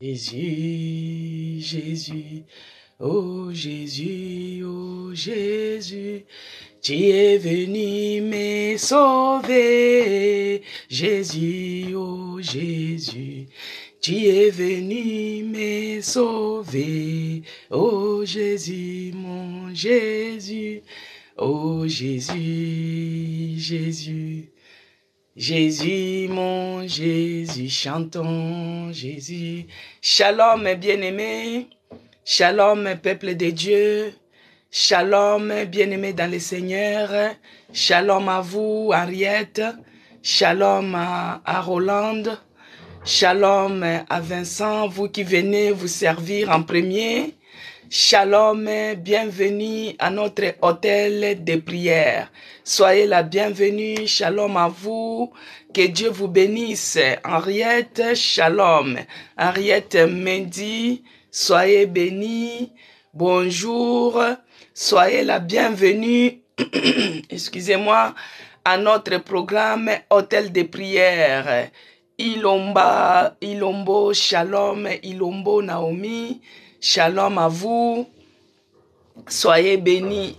Jésus, Jésus, oh Jésus, oh Jésus, tu es venu me sauver. Jésus, oh Jésus, tu es venu me sauver. Oh Jésus, mon Jésus, oh Jésus, Jésus. Jésus, mon Jésus, chantons Jésus. Shalom, bien-aimés. Shalom, peuple de Dieu. Shalom, bien-aimés dans le Seigneur. Shalom à vous, Henriette. Shalom à Roland. Shalom à Vincent, vous qui venez vous servir en premier. Shalom, bienvenue à notre hôtel de prière. Soyez la bienvenue, shalom à vous, que Dieu vous bénisse. Henriette, shalom. Henriette Mendy, soyez bénie. Bonjour, soyez la bienvenue, excusez-moi, à notre programme hôtel de prière. Ilombo, shalom, Ilombo, Naomi. Shalom à vous, soyez bénis.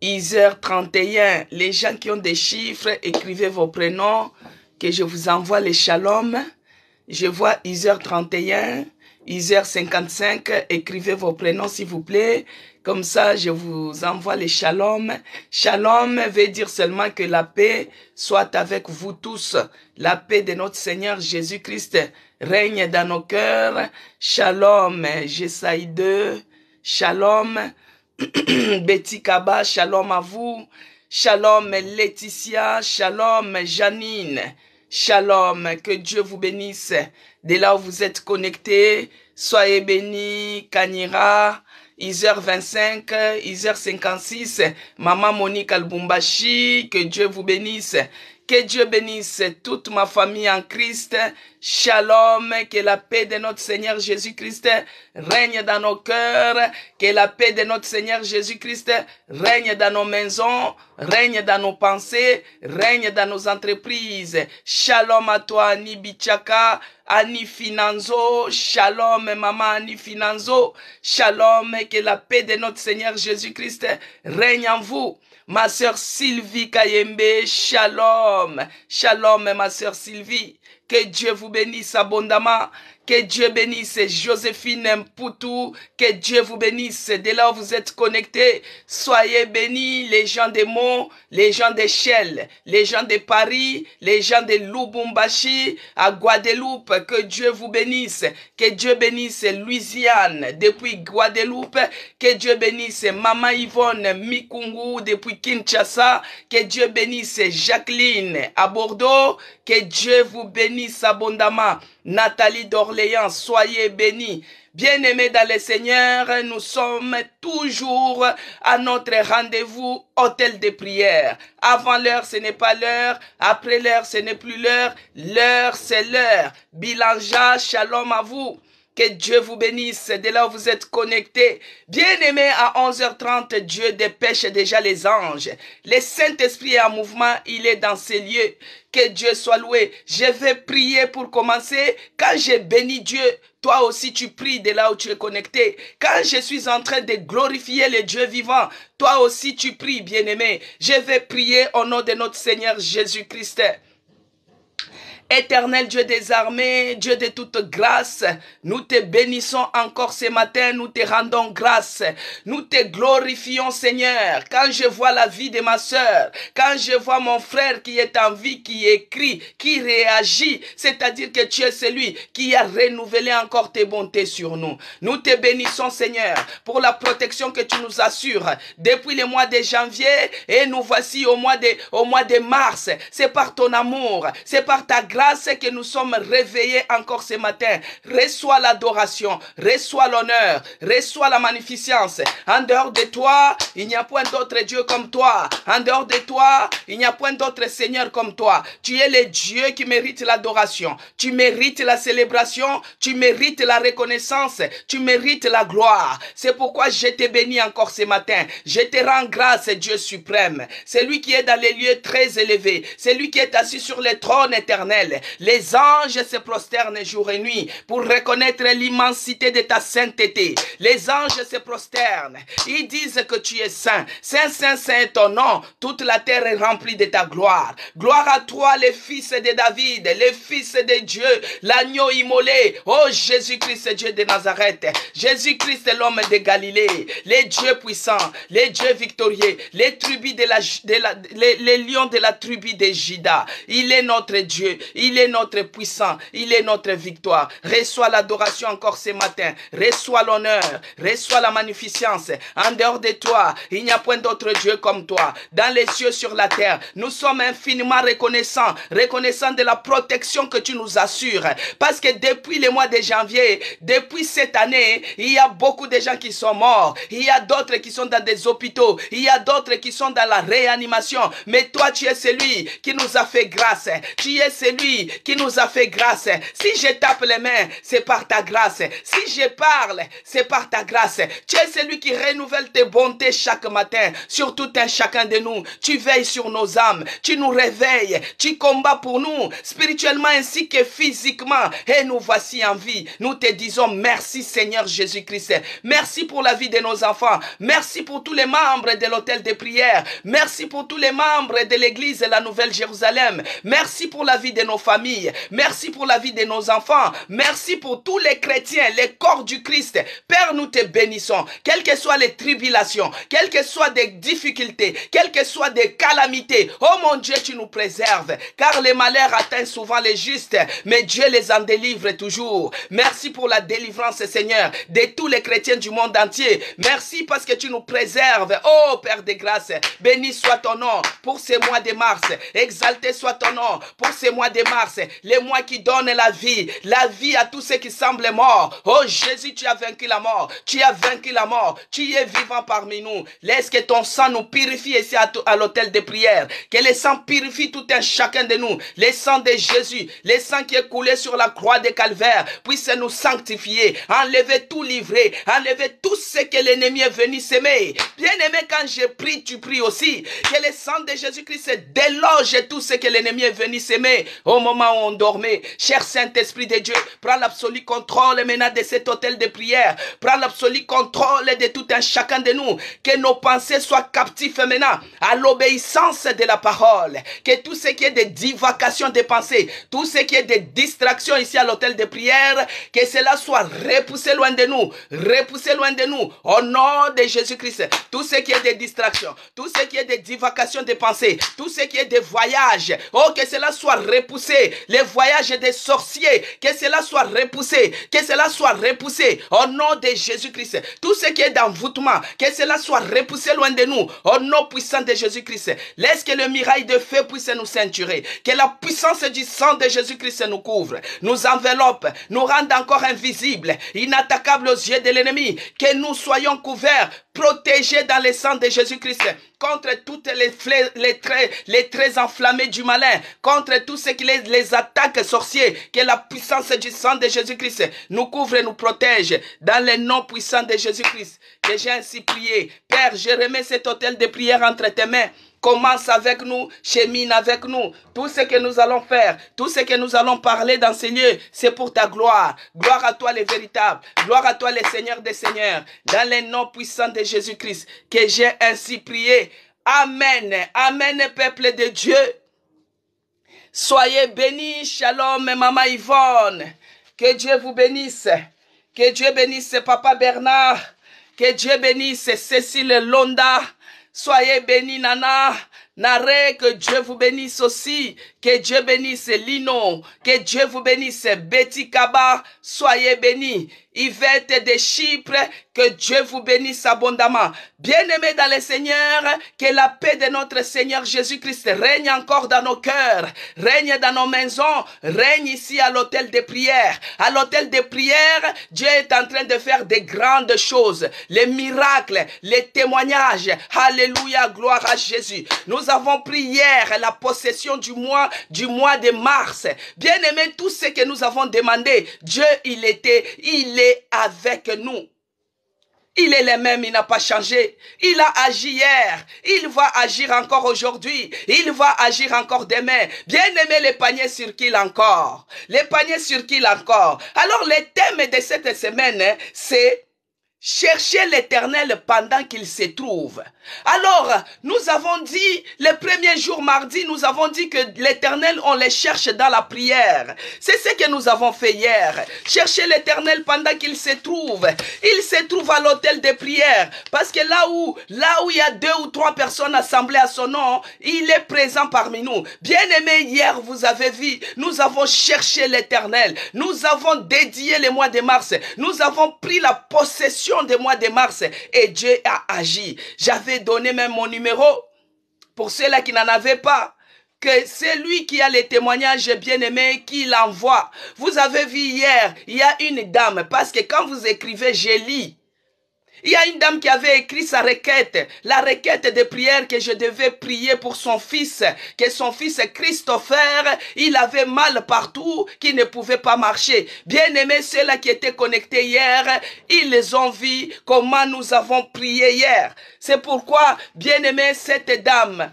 10h31, les gens qui ont des chiffres, écrivez vos prénoms, que je vous envoie les shalom. Je vois 10h31, 10h55, écrivez vos prénoms s'il vous plaît. Comme ça, je vous envoie les shalom. Shalom veut dire seulement que la paix soit avec vous tous. La paix de notre Seigneur Jésus-Christ règne dans nos cœurs. Shalom, Jesaïde. Shalom, Betty Kaba. Shalom à vous. Shalom, Laetitia. Shalom, Janine. Shalom, que Dieu vous bénisse. Dès là où vous êtes connectés, soyez bénis. Kanira. 10h25, 10h56, Maman Monique Albumbashi, que Dieu vous bénisse. Que Dieu bénisse toute ma famille en Christ. Shalom, que la paix de notre Seigneur Jésus-Christ règne dans nos cœurs. Que la paix de notre Seigneur Jésus-Christ règne dans nos maisons, règne dans nos pensées, règne dans nos entreprises. Shalom à toi, Annie Bichaka, Annie Finanzo. Shalom, maman Annie Finanzo. Shalom, que la paix de notre Seigneur Jésus-Christ règne en vous. Ma sœur Sylvie Kayembe, shalom. Shalom, ma sœur Sylvie. Que Dieu vous bénisse abondamment. Que Dieu bénisse Joséphine Mpoutou. Que Dieu vous bénisse. Dès là où vous êtes connectés, soyez bénis les gens des Monts, les gens d'Échelle, les gens de Paris, les gens de Lubumbashi, à Guadeloupe. Que Dieu vous bénisse. Que Dieu bénisse Louisiane depuis Guadeloupe. Que Dieu bénisse Maman Yvonne Mikungu depuis Kinshasa. Que Dieu bénisse Jacqueline à Bordeaux. Que Dieu vous bénisse abondamment. Nathalie d'Orléans, soyez bénis. Bien-aimés dans le Seigneur, nous sommes toujours à notre rendez-vous hôtel de prière. Avant l'heure, ce n'est pas l'heure. Après l'heure, ce n'est plus l'heure. L'heure, c'est l'heure. Bilanja, shalom à vous. Que Dieu vous bénisse dès là où vous êtes connectés. Bien-aimés, à 11h30, Dieu dépêche déjà les anges. Le Saint-Esprit est en mouvement, il est dans ces lieux. Que Dieu soit loué. Je vais prier pour commencer. Quand j'ai béni Dieu, toi aussi tu pries de là où tu es connecté. Quand je suis en train de glorifier le Dieu vivant, toi aussi tu pries, bien-aimé. Je vais prier au nom de notre Seigneur Jésus-Christ. Éternel Dieu des armées, Dieu de toute grâce, nous te bénissons encore ce matin, nous te rendons grâce, nous te glorifions Seigneur. Quand je vois la vie de ma sœur, quand je vois mon frère qui est en vie, qui écrit, qui réagit, c'est-à-dire que tu es celui qui a renouvelé encore tes bontés sur nous. Nous te bénissons Seigneur pour la protection que tu nous assures depuis le mois de janvier et nous voici au mois de mars. C'est par ton amour, c'est par ta grâce que nous sommes réveillés encore ce matin. Reçois l'adoration, reçois l'honneur, reçois la magnificence. En dehors de toi, il n'y a point d'autre Dieu comme toi. En dehors de toi, il n'y a point d'autre Seigneur comme toi. Tu es le Dieu qui mérite l'adoration. Tu mérites la célébration. Tu mérites la reconnaissance. Tu mérites la gloire. C'est pourquoi je te bénis encore ce matin. Je te rends grâce, Dieu suprême. C'est lui qui est dans les lieux très élevés. C'est lui qui est assis sur le trône éternel. ciel. Les anges se prosternent jour et nuit pour reconnaître l'immensité de ta sainteté. Les anges se prosternent. Ils disent que tu es saint. Saint, saint, saint est ton nom. Toute la terre est remplie de ta gloire. Gloire à toi, les fils de David, les fils de Dieu, l'agneau immolé. Oh Jésus-Christ, Dieu de Nazareth. Jésus-Christ, l'homme de Galilée. Les dieux puissants, les dieux victorieux, les tribus les lions de la tribu de Juda. Il est notre Dieu, il est notre puissant, il est notre victoire. Reçois l'adoration encore ce matin. Reçois l'honneur, reçois la magnificence. En dehors de toi, il n'y a point d'autre Dieu comme toi. Dans les cieux, sur la terre, nous sommes infiniment reconnaissants de la protection que tu nous assures. Parce que depuis le mois de janvier, depuis cette année, il y a beaucoup de gens qui sont morts. Il y a d'autres qui sont dans des hôpitaux. Il y a d'autres qui sont dans la réanimation. Mais toi, tu es celui qui nous a fait grâce. Tu es celui qui nous a fait grâce. Si je tape les mains, c'est par ta grâce. Si je parle, c'est par ta grâce. Tu es celui qui renouvelle tes bontés chaque matin sur tout un chacun de nous. Tu veilles sur nos âmes. Tu nous réveilles. Tu combats pour nous, spirituellement ainsi que physiquement. Et nous voici en vie. Nous te disons merci Seigneur Jésus-Christ. Merci pour la vie de nos enfants. Merci pour tous les membres de l'hôtel de prière. Merci pour tous les membres de l'église de la Nouvelle Jérusalem. Merci pour la vie de nos familles. Merci pour la vie de nos enfants. Merci pour tous les chrétiens, les corps du Christ. Père, nous te bénissons. Quelles que soient les tribulations, quelles que soient des difficultés, quelles que soient des calamités. Oh mon Dieu, tu nous préserves. Car les malheurs atteignent souvent les justes, mais Dieu les en délivre toujours. Merci pour la délivrance, Seigneur, de tous les chrétiens du monde entier. Merci parce que tu nous préserves. Oh Père de grâce, béni soit ton nom pour ces mois de mars. Exalté soit ton nom pour ces mois de mars. Les mois qui donnent la vie à tous ceux qui semblent morts. Oh Jésus, tu as vaincu la mort. Tu as vaincu la mort. Tu es vivant parmi nous. Laisse que ton sang nous purifie ici à l'autel de prière. Que le sang purifie tout un chacun de nous. Le sang de Jésus, le sang qui est coulé sur la croix de Calvaire, puisse nous sanctifier, enlever tout livré, enlever tout ce que l'ennemi est venu s'aimer. Bien-aimé, quand je prie, tu pries aussi. Que le sang de Jésus-Christ déloge tout ce que l'ennemi est venu s'aimer au moment où on dormait. Cher Saint-Esprit de Dieu, prends l'absolu contrôle maintenant de cet hôtel de prière. Prends l'absolu contrôle de tout un chacun de nous. Que nos pensées soient captives maintenant à l'obéissance de la parole. Que tout ce qui est de divacation des pensées, tout ce qui est de distraction ici à l'hôtel de prière, que cela soit repoussé loin de nous. Repoussé loin de nous. Au nom de Jésus-Christ. Tout ce qui est de distraction, tout ce qui est de divacation des pensées, tout ce qui est de voyage, oh, que cela soit repoussé. Les voyages des sorciers, que cela soit repoussé. Que cela soit repoussé. Au nom de Jésus-Christ. Tout ce qui est d'envoûtement, que cela soit repoussé loin de nous. Au nom puissant de Jésus-Christ. Laisse que le mirail de feu puisse nous ceinturer. Que la puissance du sang de Jésus-Christ nous couvre, nous enveloppe, nous rende encore invisibles, inattaquables aux yeux de l'ennemi. Que nous soyons couverts, protégés dans le sang de Jésus-Christ contre toutes les traits enflammés du malin, contre tout ce qui les attaques sorciers. Que la puissance du sang de Jésus-Christ nous couvre et nous protège dans le nom puissant de Jésus-Christ. Que j'ai ainsi prié. Père, je remets cet hôtel de prière entre tes mains. Commence avec nous, chemine avec nous. Tout ce que nous allons faire, tout ce que nous allons parler dans ces lieux, c'est pour ta gloire. Gloire à toi les véritables. Gloire à toi les seigneurs des seigneurs. Dans le nom puissant de Jésus-Christ, que j'ai ainsi prié. Amen. Amen, peuple de Dieu. Soyez bénis. Shalom, maman Yvonne. Que Dieu vous bénisse. Que Dieu bénisse Papa Bernard. Que Dieu bénisse Cécile Londa. Soyez bénis, Nana. Naré, que Dieu vous bénisse aussi. Que Dieu bénisse Lino. Que Dieu vous bénisse Betty Kaba. Soyez bénis. Yvette de Chypre, que Dieu vous bénisse abondamment. Bien-aimés dans le Seigneur, que la paix de notre Seigneur Jésus-Christ règne encore dans nos cœurs, règne dans nos maisons, règne ici à l'hôtel de prière. À l'hôtel de prière, Dieu est en train de faire de grandes choses, les miracles, les témoignages. Alléluia, gloire à Jésus. Nous avons pris hier la possession du mois de mars. Bien-aimés, tout ce que nous avons demandé, Dieu, il est avec nous. Il est le même, il n'a pas changé. Il a agi hier. Il va agir encore aujourd'hui. Il va agir encore demain. Bien-aimé, les paniers circulent encore. Les paniers circulent encore. Alors, le thème de cette semaine, c'est chercher l'Éternel pendant qu'il se trouve. Alors, nous avons dit, le premier jour mardi, nous avons dit que l'Éternel, on le cherche dans la prière. C'est ce que nous avons fait hier. Chercher l'Éternel pendant qu'il se trouve. Il se trouve à l'autel de prière. Parce que là où il y a 2 ou 3 personnes assemblées à son nom, il est présent parmi nous. Bien-aimé, hier, vous avez vu, nous avons cherché l'Éternel. Nous avons dédié le mois de mars. Nous avons pris la possession des mois de mars. Et Dieu a agi. J'avais donné même mon numéro pour ceux-là qui n'en avaient pas, que c'est lui qui a les témoignages bien-aimés qui l'envoie. Vous avez vu hier, il y a une dame, parce que quand vous écrivez, je lis. Il y a une dame qui avait écrit sa requête, la requête de prière que je devais prier pour son fils, que son fils Christopher, il avait mal partout, qu'il ne pouvait pas marcher. Bien-aimés, ceux-là qui étaient connectés hier, ils les ont vu comment nous avons prié hier. C'est pourquoi, bien-aimés, cette dame,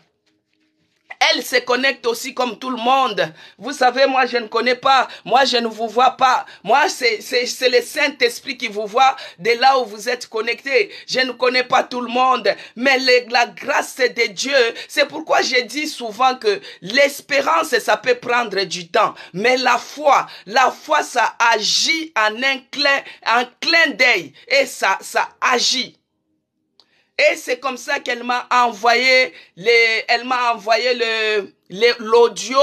elle se connecte aussi comme tout le monde. Vous savez, moi, je ne connais pas. Moi, je ne vous vois pas. Moi, c'est le Saint-Esprit qui vous voit de là où vous êtes connectés. Je ne connais pas tout le monde. Mais la grâce de Dieu, c'est pourquoi je dis souvent que l'espérance, ça peut prendre du temps. Mais la foi, ça agit en un clin d'œil. Et ça agit. Et c'est comme ça qu'elle m'a envoyé l'audio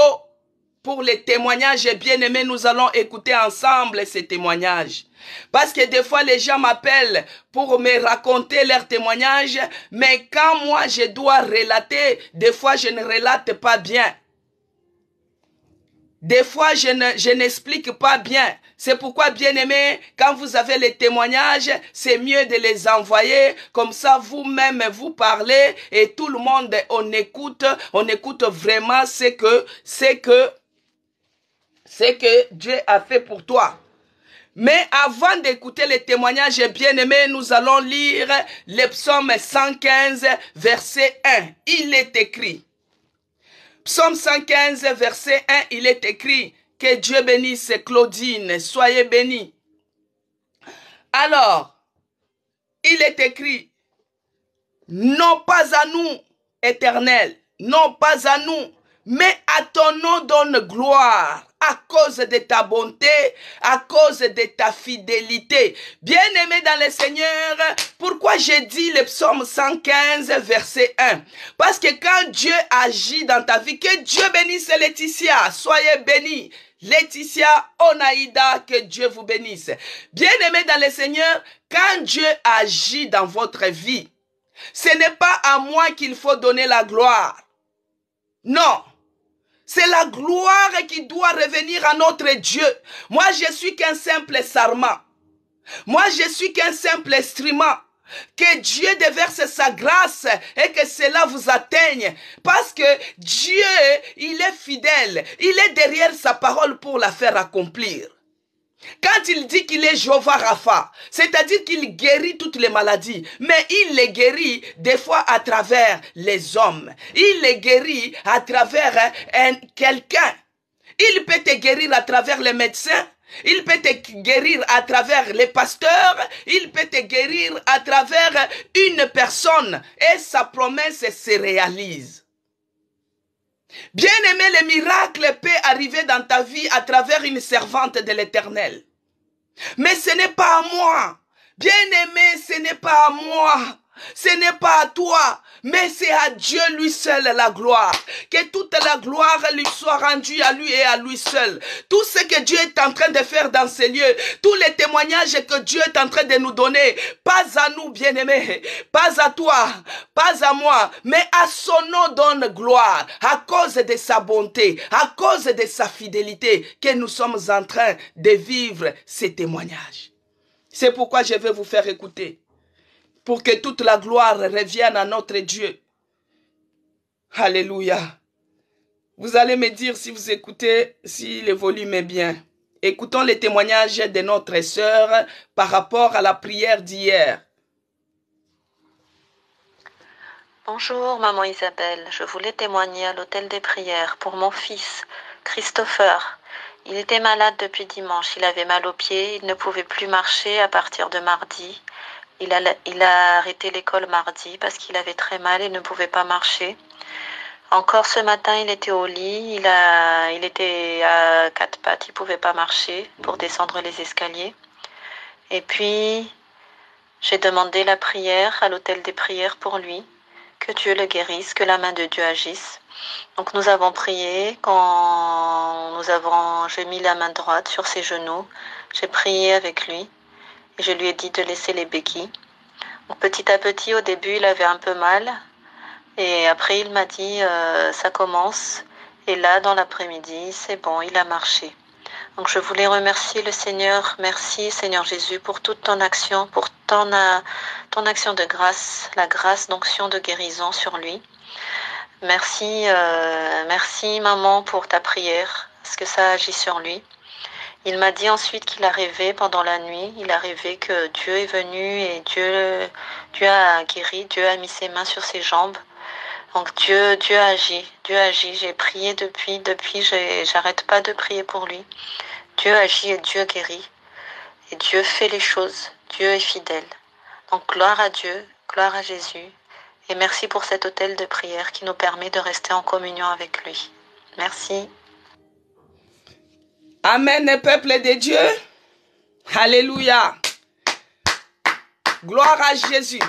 pour les témoignages. Bien aimé, nous allons écouter ensemble ces témoignages. Parce que des fois, les gens m'appellent pour me raconter leurs témoignages. Mais quand moi, je dois relater, des fois, je ne relate pas bien. Des fois, je n'explique pas bien. C'est pourquoi, bien-aimés, quand vous avez les témoignages, c'est mieux de les envoyer. Comme ça, vous-même, vous parlez et tout le monde, on écoute vraiment ce que Dieu a fait pour toi. Mais avant d'écouter les témoignages, bien-aimés, nous allons lire le psaume 115, verset 1. Il est écrit. Psaume 115, verset 1, il est écrit que Dieu bénisse Claudine, soyez bénis. Alors, il est écrit, non pas à nous, Éternel, non pas à nous, mais à ton nom donne gloire, à cause de ta bonté, à cause de ta fidélité. Bien-aimé dans le Seigneur, pourquoi j'ai dit le psaume 115, verset 1? Parce que quand Dieu agit dans ta vie, que Dieu bénisse Laetitia, soyez bénis. Laetitia, Onaïda, que Dieu vous bénisse. Bien-aimé dans le Seigneur, quand Dieu agit dans votre vie, ce n'est pas à moi qu'il faut donner la gloire. Non. C'est la gloire qui doit revenir à notre Dieu. Moi, je suis qu'un simple sarment. Moi, je suis qu'un simple instrument. Que Dieu déverse sa grâce et que cela vous atteigne. Parce que Dieu, il est fidèle. Il est derrière sa parole pour la faire accomplir. Quand il dit qu'il est Jéhovah Rapha, c'est-à-dire qu'il guérit toutes les maladies, mais il les guérit des fois à travers les hommes. Il les guérit à travers quelqu'un. Il peut te guérir à travers les médecins. Il peut te guérir à travers les pasteurs. Il peut te guérir à travers une personne. Et sa promesse se réalise. Bien-aimé, le miracle peut arriver dans ta vie à travers une servante de l'Éternel. Mais ce n'est pas à moi. Bien-aimé, ce n'est pas à moi. Ce n'est pas à toi, mais c'est à Dieu lui seul la gloire. Que toute la gloire lui soit rendue à lui et à lui seul. Tout ce que Dieu est en train de faire dans ces lieux, tous les témoignages que Dieu est en train de nous donner, pas à nous bien-aimés, pas à toi, pas à moi, mais à son nom donne gloire, à cause de sa bonté, à cause de sa fidélité, que nous sommes en train de vivre ces témoignages. C'est pourquoi je vais vous faire écouter. Pour que toute la gloire revienne à notre Dieu. Alléluia. Vous allez me dire si vous écoutez, si le volume est bien. Écoutons les témoignages de notre sœur par rapport à la prière d'hier. Bonjour, maman Isabelle. Je voulais témoigner à l'hôtel des prières pour mon fils, Christopher. Il était malade depuis dimanche. Il avait mal aux pieds. Il ne pouvait plus marcher à partir de mardi. Il a arrêté l'école mardi parce qu'il avait très mal et ne pouvait pas marcher. Encore ce matin, il était au lit. Il était à quatre pattes. Il pouvait pas marcher pour descendre les escaliers. Et puis, j'ai demandé la prière à l'hôtel des prières pour lui. Que Dieu le guérisse, que la main de Dieu agisse. Donc nous avons prié j'ai mis la main droite sur ses genoux, j'ai prié avec lui et je lui ai dit de laisser les béquilles. Donc petit à petit, au début, il avait un peu mal et après il m'a dit ça commence et là dans l'après-midi, c'est bon, il a marché. Donc je voulais remercier le Seigneur, merci Seigneur Jésus pour toute ton action, pour ton action de grâce, la grâce d'onction de guérison sur lui. Merci, merci maman pour ta prière, parce que ça agit sur lui. Il m'a dit ensuite qu'il a rêvé pendant la nuit, il a rêvé que Dieu est venu et Dieu a guéri, Dieu a mis ses mains sur ses jambes. Donc Dieu agit, j'ai prié depuis, j'arrête pas de prier pour lui. Dieu agit et Dieu guérit. Et Dieu fait les choses, Dieu est fidèle. Donc gloire à Dieu, gloire à Jésus. Et merci pour cet hôtel de prière qui nous permet de rester en communion avec lui. Merci. Amen, peuple de Dieu. Alléluia. Gloire à Jésus.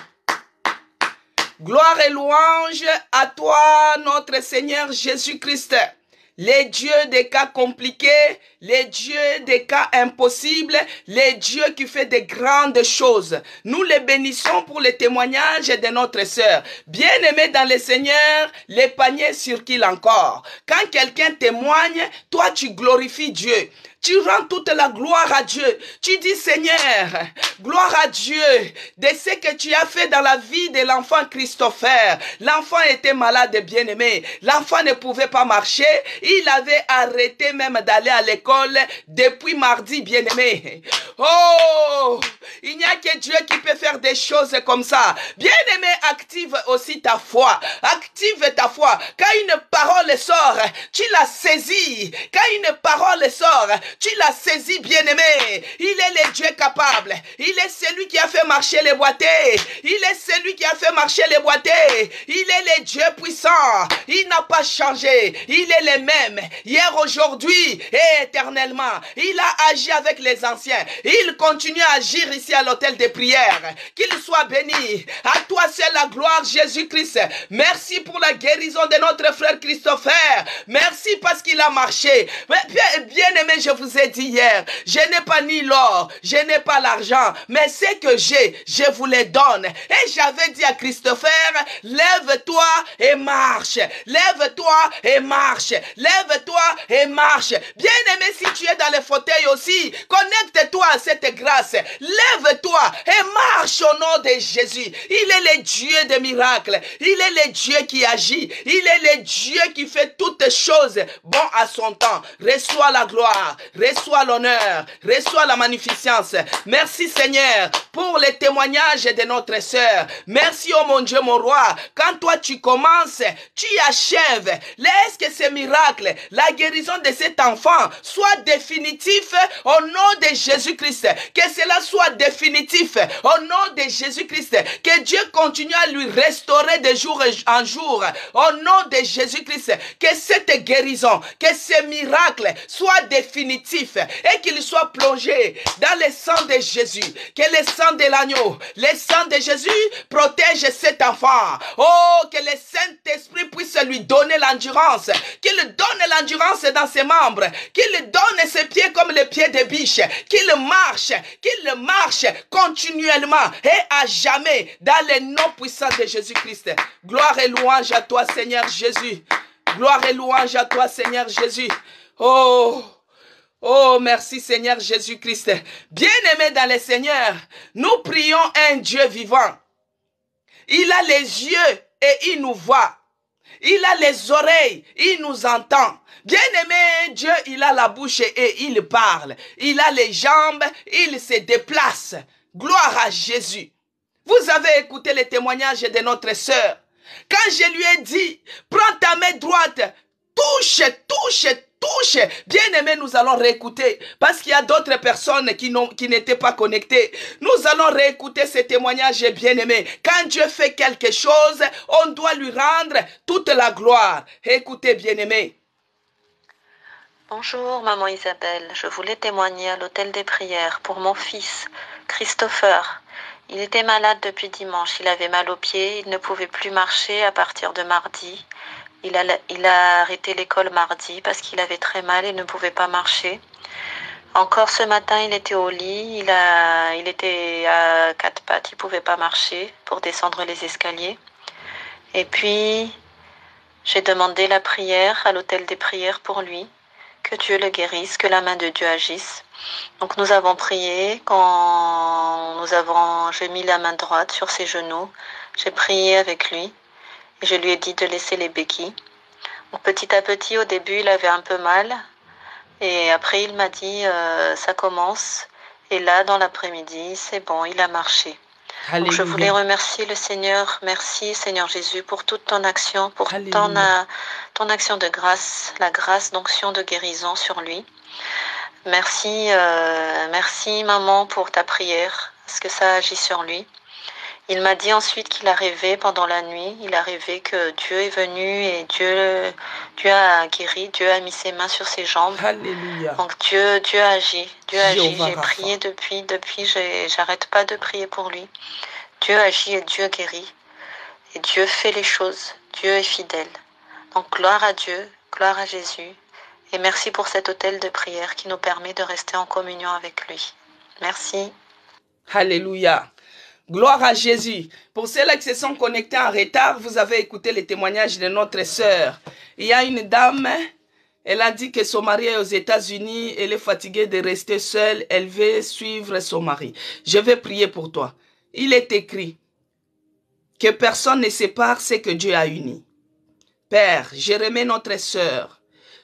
Gloire et louange à toi, notre Seigneur Jésus-Christ. Les dieux des cas compliqués, les dieux des cas impossibles, les dieux qui fait de grandes choses. Nous les bénissons pour le témoignage de notre sœur. Bien-aimée dans le Seigneur, les paniers circulent encore. Quand quelqu'un témoigne, toi tu glorifies Dieu. Tu rends toute la gloire à Dieu. Tu dis, Seigneur, gloire à Dieu de ce que tu as fait dans la vie de l'enfant Christopher. L'enfant était malade, bien-aimé. L'enfant ne pouvait pas marcher. Il avait arrêté même d'aller à l'école depuis mardi, bien-aimé. Oh, il n'y a que Dieu qui peut faire des choses comme ça. Bien-aimé, active aussi ta foi. Active ta foi. Quand une parole sort, tu la saisis. Quand une parole sort, tu l'as saisi, bien-aimé. Il est le Dieu capable. Il est celui qui a fait marcher les boîtiers. Il est celui qui a fait marcher les boîtiers. Il est le Dieu puissant. Il n'a pas changé. Il est le même. Hier, aujourd'hui et éternellement. Il a agi avec les anciens. Il continue à agir ici à l'hôtel des prières. Qu'il soit béni. À toi seul la gloire, Jésus-Christ. Merci pour la guérison de notre frère Christopher. Merci parce qu'il a marché. Bien-aimé, je vous ai dit hier, je n'ai pas ni l'or, je n'ai pas l'argent, mais ce que j'ai, je vous les donne. Et j'avais dit à Christopher, lève-toi et marche. Lève-toi et marche. Lève-toi et marche. Bien-aimé, si tu es dans le fauteuil aussi, connecte-toi à cette grâce. Lève-toi et marche au nom de Jésus. Il est le Dieu des miracles. Il est le Dieu qui agit. Il est le Dieu qui fait toutes choses bon à son temps. Reçois la gloire. Reçois l'honneur, reçois la magnificence. Merci Seigneur pour les témoignages de notre sœur. Merci oh mon Dieu, mon roi. Quand toi tu commences, tu achèves. Laisse que ce miracle, la guérison de cet enfant soit définitif au nom de Jésus-Christ. Que cela soit définitif au nom de Jésus-Christ. Que Dieu continue à lui restaurer de jour en jour au nom de Jésus-Christ. Que cette guérison, que ce miracle soit définitif et qu'il soit plongé dans le sang de Jésus. Que le sang de l'agneau, le sang de Jésus protège cet enfant. Oh, que le Saint-Esprit puisse lui donner l'endurance. Qu'il donne l'endurance dans ses membres. Qu'il donne ses pieds comme les pieds de biche. Qu'il marche continuellement et à jamais dans le nom puissant de Jésus-Christ. Gloire et louange à toi, Seigneur Jésus. Gloire et louange à toi, Seigneur Jésus. Oh, oh, merci Seigneur Jésus-Christ. Bien-aimé dans le Seigneur, nous prions un Dieu vivant. Il a les yeux et il nous voit. Il a les oreilles, il nous entend. Bien-aimé, Dieu, il a la bouche et il parle. Il a les jambes, il se déplace. Gloire à Jésus. Vous avez écouté les témoignages de notre sœur. Quand je lui ai dit, prends ta main droite, touche, touche, touche. Bien-aimé, nous allons réécouter parce qu'il y a d'autres personnes qui n'étaient pas connectées. Nous allons réécouter ces témoignages, bien-aimé. Quand Dieu fait quelque chose, on doit lui rendre toute la gloire. Écoutez, bien-aimé. Bonjour, maman Isabelle. Je voulais témoigner à l'hôtel des prières pour mon fils, Christopher. Il était malade depuis dimanche. Il avait mal aux pieds. Il ne pouvait plus marcher à partir de mardi. Il a arrêté l'école mardi parce qu'il avait très mal et ne pouvait pas marcher. Encore ce matin, il était au lit. Il était à quatre pattes. Il ne pouvait pas marcher pour descendre les escaliers. Et puis, j'ai demandé la prière à l'hôtel des prières pour lui. Que Dieu le guérisse, que la main de Dieu agisse. Donc nous avons prié, j'ai mis la main droite sur ses genoux, j'ai prié avec lui et je lui ai dit de laisser les béquilles. Donc petit à petit, au début, il avait un peu mal et après il m'a dit ça commence et là dans l'après-midi, c'est bon, il a marché. Donc je voulais remercier le Seigneur. Merci Seigneur Jésus pour toute ton action, pour ton action de grâce, la grâce d'onction de guérison sur lui. Merci, merci maman pour ta prière, parce que ça agit sur lui. Il m'a dit ensuite qu'il a rêvé pendant la nuit, il a rêvé que Dieu est venu et Dieu a guéri, Dieu a mis ses mains sur ses jambes. Alléluia. Donc Dieu a agi, J'ai prié depuis j'arrête pas de prier pour lui. Dieu agit et Dieu guérit. Et Dieu fait les choses, Dieu est fidèle. Donc gloire à Dieu, gloire à Jésus. Et merci pour cet hôtel de prière qui nous permet de rester en communion avec lui. Merci. Alléluia. Gloire à Jésus. Pour ceux-là qui se sont connectés en retard, vous avez écouté les témoignages de notre sœur. Il y a une dame, elle a dit que son mari est aux États-Unis, elle est fatiguée de rester seule, elle veut suivre son mari. Je vais prier pour toi. Il est écrit que personne ne sépare ce que Dieu a uni. Père, je remets notre sœur.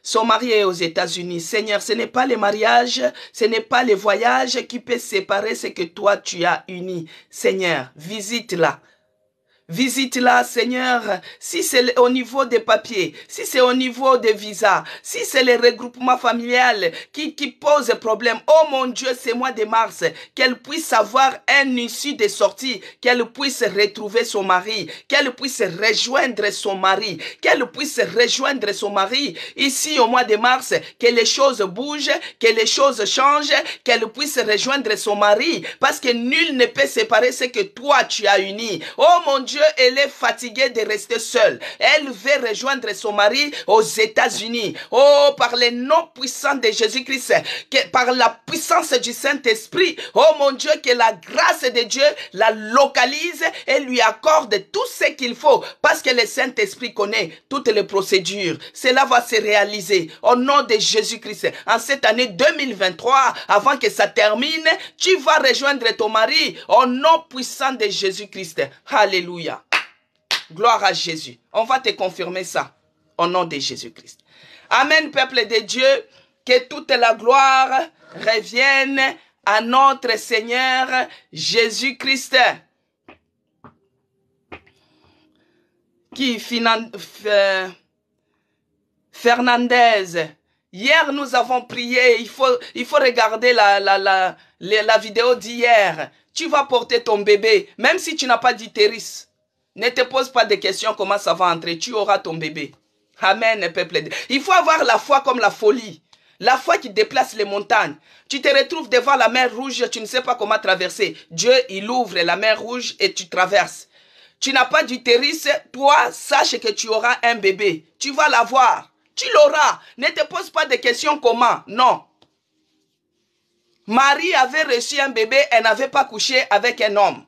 Son mari est aux États-Unis. Seigneur, ce n'est pas le mariage, ce n'est pas le voyage qui peut séparer ce que toi tu as uni. Seigneur, visite-la. Visite-la, Seigneur, si c'est au niveau des papiers, si c'est au niveau des visas, si c'est le regroupement familial qui pose problème. Oh mon Dieu, c'est mois de mars, qu'elle puisse avoir un issue de sortie, qu'elle puisse retrouver son mari, qu'elle puisse rejoindre son mari, qu'elle puisse rejoindre son mari ici au mois de mars, que les choses bougent, que les choses changent, qu'elle puisse rejoindre son mari, parce que nul ne peut séparer ce que toi tu as uni. Oh mon Dieu, elle est fatiguée de rester seule. Elle veut rejoindre son mari aux États-Unis. Oh, par le nom puissant de Jésus-Christ, par la puissance du Saint-Esprit, oh mon Dieu, que la grâce de Dieu la localise et lui accorde tout ce qu'il faut, parce que le Saint-Esprit connaît toutes les procédures. Cela va se réaliser au nom de Jésus-Christ. En cette année 2023, avant que ça termine, tu vas rejoindre ton mari au nom puissant de Jésus-Christ. Alléluia. Gloire à Jésus. On va te confirmer ça au nom de Jésus-Christ. Amen, peuple de Dieu. Que toute la gloire revienne à notre Seigneur Jésus-Christ. Qui Fernandez. Hier, nous avons prié. Il faut regarder la vidéo d'hier. Tu vas porter ton bébé, même si tu n'as pas d'utérus. Ne te pose pas de questions comment ça va entrer. Tu auras ton bébé. Amen, peuple. Il faut avoir la foi comme la folie. La foi qui déplace les montagnes. Tu te retrouves devant la mer rouge, tu ne sais pas comment traverser. Dieu, il ouvre la mer rouge et tu traverses. Tu n'as pas d'utérus, toi, sache que tu auras un bébé. Tu vas l'avoir. Tu l'auras. Ne te pose pas de questions comment. Non. Marie avait reçu un bébé, elle n'avait pas couché avec un homme.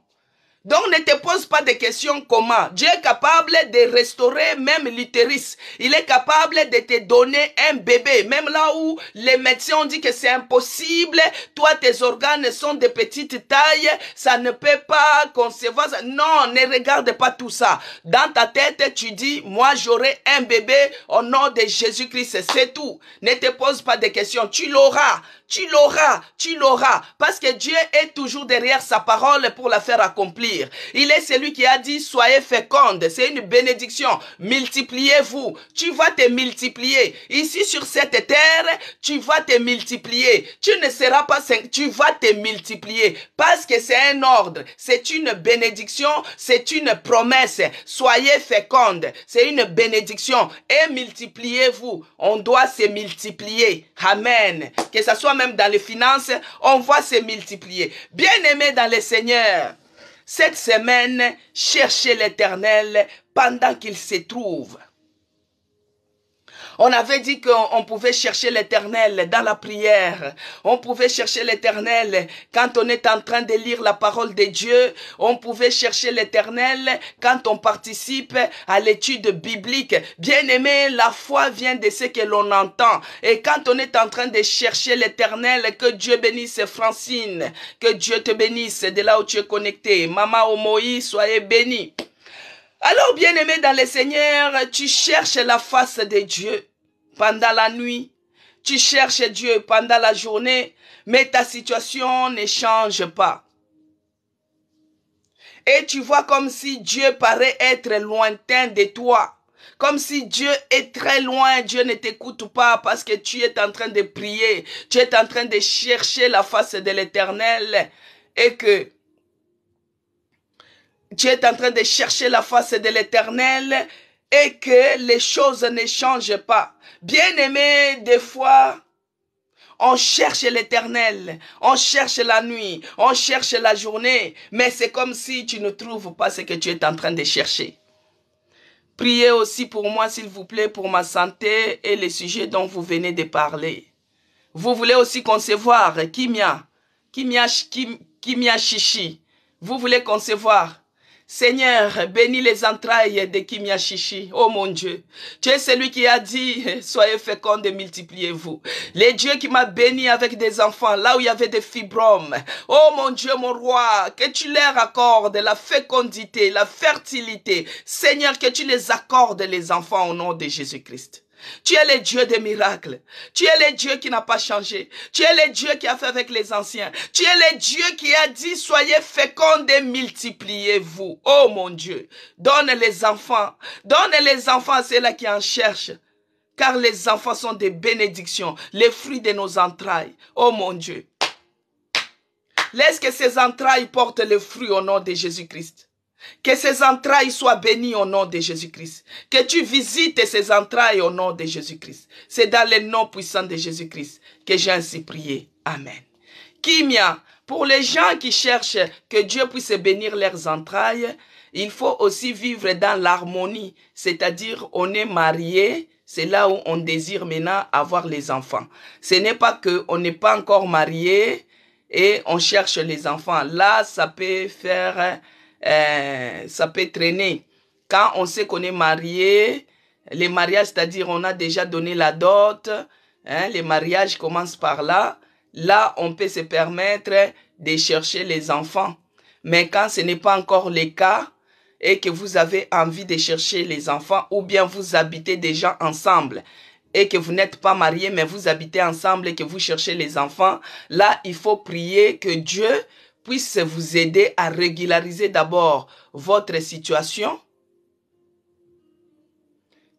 Donc ne te pose pas de questions comment. Dieu est capable de restaurer même l'utérus. Il est capable de te donner un bébé. Même là où les médecins ont dit que c'est impossible, toi tes organes sont de petite taille, ça ne peut pas concevoir ça. Non, ne regarde pas tout ça. Dans ta tête, tu dis, moi j'aurai un bébé au nom de Jésus-Christ. C'est tout. Ne te pose pas de questions. Tu l'auras. Tu l'auras, tu l'auras, parce que Dieu est toujours derrière sa parole pour la faire accomplir. dire. Il est celui qui a dit, soyez fécondes. C'est une bénédiction. Multipliez-vous. Tu vas te multiplier. Ici sur cette terre, tu vas te multiplier. Tu ne seras pas tu vas te multiplier. Parce que c'est un ordre. C'est une bénédiction. C'est une promesse. Soyez fécondes. C'est une bénédiction. Et multipliez-vous. On doit se multiplier. Amen. Que ce soit même dans les finances, on va se multiplier. Bien-aimés dans le Seigneur, cette semaine, cherchez l'Éternel pendant qu'il se trouve. On avait dit qu'on pouvait chercher l'Éternel dans la prière. On pouvait chercher l'Éternel quand on est en train de lire la parole de Dieu. On pouvait chercher l'Éternel quand on participe à l'étude biblique. Bien-aimé, la foi vient de ce que l'on entend. Et quand on est en train de chercher l'Éternel, que Dieu bénisse Francine, que Dieu te bénisse de là où tu es connecté. Maman Omoï, soyez bénis. Alors, bien-aimé dans le Seigneur, tu cherches la face de Dieu pendant la nuit. Tu cherches Dieu pendant la journée, mais ta situation ne change pas. Et tu vois comme si Dieu paraît être lointain de toi. Comme si Dieu est très loin, Dieu ne t'écoute pas parce que tu es en train de prier. Tu es en train de chercher la face de l'Éternel et que tu es en train de chercher la face de l'Éternel et que les choses ne changent pas. Bien-aimé, des fois, on cherche l'Éternel, on cherche la nuit, on cherche la journée, mais c'est comme si tu ne trouves pas ce que tu es en train de chercher. Priez aussi pour moi, s'il vous plaît, pour ma santé et les sujets dont vous venez de parler. Vous voulez aussi concevoir Kimia Chichi. Vous voulez concevoir. Seigneur, bénis les entrailles de Kimia Chichi. Oh mon Dieu, tu es celui qui a dit, soyez fécondes et multipliez-vous. Le Dieu qui m'a béni avec des enfants, là où il y avait des fibromes. Oh mon Dieu, mon roi, que tu leur accordes la fécondité, la fertilité. Seigneur, que tu les accordes les enfants au nom de Jésus-Christ. Tu es le Dieu des miracles. Tu es le Dieu qui n'a pas changé. Tu es le Dieu qui a fait avec les anciens. Tu es le Dieu qui a dit, soyez fécondes et multipliez-vous. Oh mon Dieu, donne les enfants. Donne les enfants à ceux-là qui en cherchent. Car les enfants sont des bénédictions, les fruits de nos entrailles. Oh mon Dieu. Laisse que ces entrailles portent le fruit au nom de Jésus-Christ. Que ces entrailles soient bénies au nom de Jésus-Christ. Que tu visites ces entrailles au nom de Jésus-Christ. C'est dans le nom puissant de Jésus-Christ que j'ai ainsi prié. Amen. Kimia, pour les gens qui cherchent que Dieu puisse bénir leurs entrailles, il faut aussi vivre dans l'harmonie. C'est-à-dire, on est marié, c'est là où on désire maintenant avoir les enfants. Ce n'est pas qu'on n'est pas encore marié et on cherche les enfants. Là, ça peut faire... ça peut traîner. Quand on sait qu'on est marié, les mariages, c'est-à-dire on a déjà donné la dot, les mariages commencent par là. Là, on peut se permettre de chercher les enfants. Mais quand ce n'est pas encore le cas et que vous avez envie de chercher les enfants ou bien vous habitez déjà ensemble et que vous n'êtes pas mariés mais vous habitez ensemble et que vous cherchez les enfants, là, il faut prier que Dieu puisse vous aider à régulariser d'abord votre situation.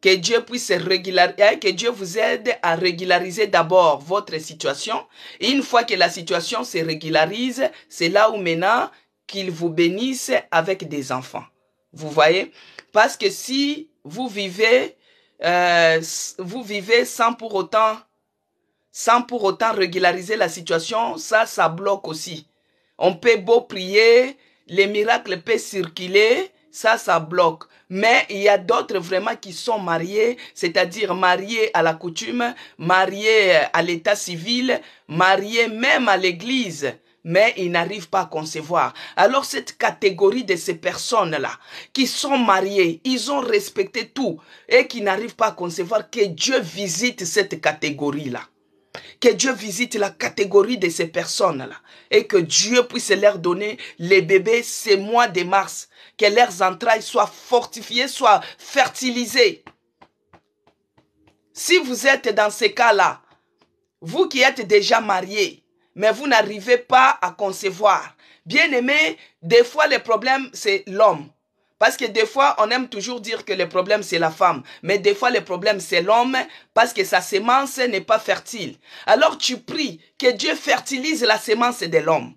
Que Dieu puisse régulariser, que Dieu vous aide à régulariser d'abord votre situation. Et une fois que la situation se régularise, c'est là où maintenant qu'il vous bénisse avec des enfants. Vous voyez? Parce que si vous vivez sans pour autant régulariser la situation, ça bloque aussi. On peut beau prier, les miracles peuvent circuler, ça bloque. Mais il y a d'autres vraiment qui sont mariés, c'est-à-dire mariés à la coutume, mariés à l'état civil, mariés même à l'église, mais ils n'arrivent pas à concevoir. Alors cette catégorie de ces personnes-là, qui sont mariées, ils ont respecté tout et qui n'arrivent pas à concevoir, que Dieu visite cette catégorie-là. Que Dieu visite la catégorie de ces personnes-là et que Dieu puisse leur donner les bébés ces mois de mars. Que leurs entrailles soient fortifiées, soient fertilisées. Si vous êtes dans ces cas-là, vous qui êtes déjà mariés, mais vous n'arrivez pas à concevoir, Bien aimé, des fois le problème c'est l'homme. Parce que des fois, on aime toujours dire que le problème, c'est la femme. Mais des fois, le problème, c'est l'homme parce que sa sémence n'est pas fertile. Alors, tu pries que Dieu fertilise la sémence de l'homme.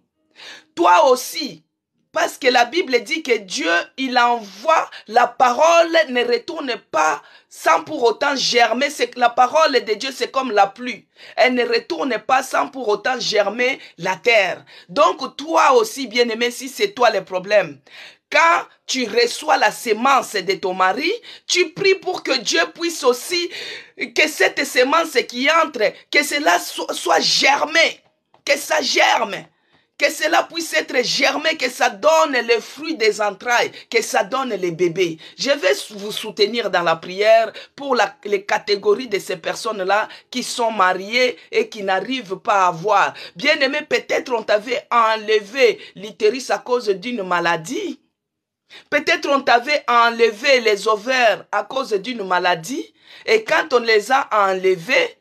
Toi aussi, parce que la Bible dit que Dieu, il envoie, la parole ne retourne pas sans pour autant germer. C'est que la parole de Dieu, c'est comme la pluie. Elle ne retourne pas sans pour autant germer la terre. Donc, toi aussi, bien-aimé, si c'est toi le problème, quand tu reçois la sémence de ton mari, tu pries pour que Dieu puisse aussi, que cette sémence qui entre, que cela soit germé, que ça germe, que cela puisse être germé, que ça donne le fruit des entrailles, que ça donne les bébés. Je vais vous soutenir dans la prière pour les catégories de ces personnes-là qui sont mariées et qui n'arrivent pas à avoir. Bien aimé, peut-être on t'avait enlevé l'utérus à cause d'une maladie. Peut-être on t'avait enlevé les ovaires à cause d'une maladie et quand on les a enlevés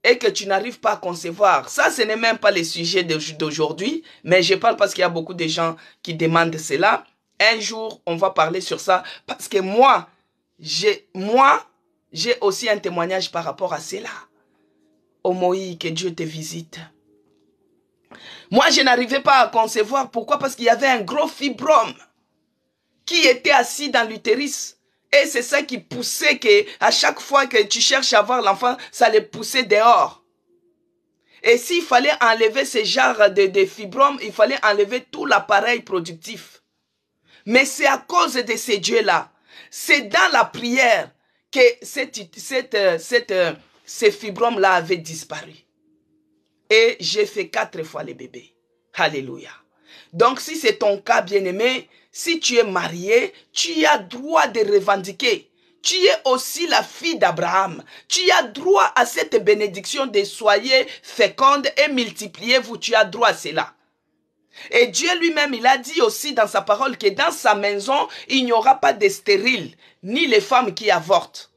et que tu n'arrives pas à concevoir, ça ce n'est même pas le sujet d'aujourd'hui, mais je parle parce qu'il y a beaucoup de gens qui demandent cela. Un jour, on va parler sur ça parce que moi, j'ai aussi un témoignage par rapport à cela. Oh Moïse, que Dieu te visite. Moi, je n'arrivais pas à concevoir. Pourquoi? Parce qu'il y avait un gros fibrome qui était assis dans l'utérus. Et c'est ça qui poussait que à chaque fois que tu cherches à avoir l'enfant, ça les poussait dehors. Et s'il fallait enlever ce genre de fibromes, il fallait enlever tout l'appareil productif. Mais c'est à cause de ces dieux-là. C'est dans la prière que ces fibromes-là avaient disparu. Et j'ai fait 4 fois les bébés. Alléluia. Donc si c'est ton cas, bien-aimé, si tu es marié, tu as droit de revendiquer. Tu es aussi la fille d'Abraham. Tu as droit à cette bénédiction de soyez féconde et multipliez-vous. Tu as droit à cela. Et Dieu lui-même, il a dit aussi dans sa parole que dans sa maison, il n'y aura pas de stériles, ni les femmes qui avortent.